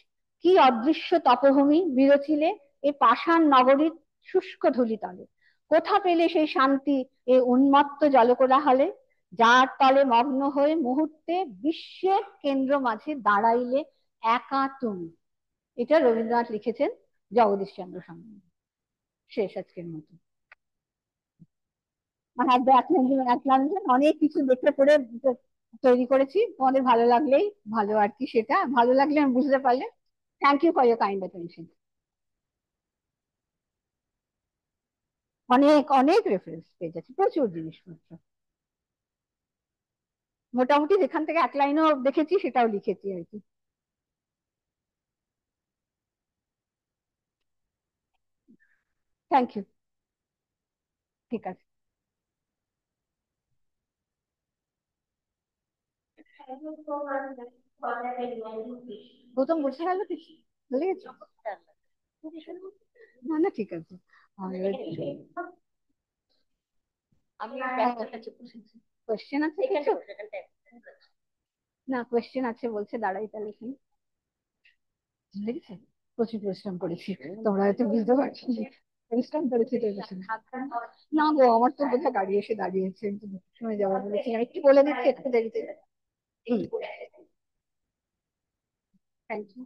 কি অদৃশ্য তপভূমি বিরছিলে এ পাষাণ নগরীর শুষ্ক ধূলিতলে। কোথা পেলে সেই শান্তি এ উন্মত্ত জলকোলাহলে? যার তলে মগ্ন হয়ে মুহূর্তে বিশ্বের কেন্দ্র মাঝে দাঁড়াইলে একা তুমি। এটা রবীন্দ্রনাথ লিখেছেন জগদীশ চন্দ্র সম্বন্ধে। শেষ আজকের মতো। মানে অনেক কিছু দেখে পড়ে তৈরি করেছি, তোমাদের ভালো লাগলেই ভালো আর কি, সেটা ভালো লাগলে আমি বুঝতে পারলে। Thank you for your kind attention. অনেক অনেক রেফারেন্স পেয়ে যাচ্ছি, প্রচুর জিনিসপত্র। মোটামুটি যেখান থেকে এক লাইনও দেখেছি সেটাও লিখেছি আর কি। Thank you. ঠিক আছে। গৌতম বুঝে গেল কিছু? বুঝে গেছো? না না, ঠিক আছে। আমি কোয়েশ্চেন আছে কিছু? না, কোয়েশ্চেন আছে বলছে, দাঁড়াই তাহলে এখানে। দেখেছি, প্রচুর পরিশ্রম করেছি, তোমরা হয়তো বুঝতে পারছো না। পরিশ্রম করেছি তো বেশি। না গো, আমার তো বোধহয় গাড়ি এসে দাঁড়িয়েছে, আমি তো দুটোর সময় যাবো বলেছি, আমি একটু বলে দিচ্ছি একটু দেরিতে। Thank you.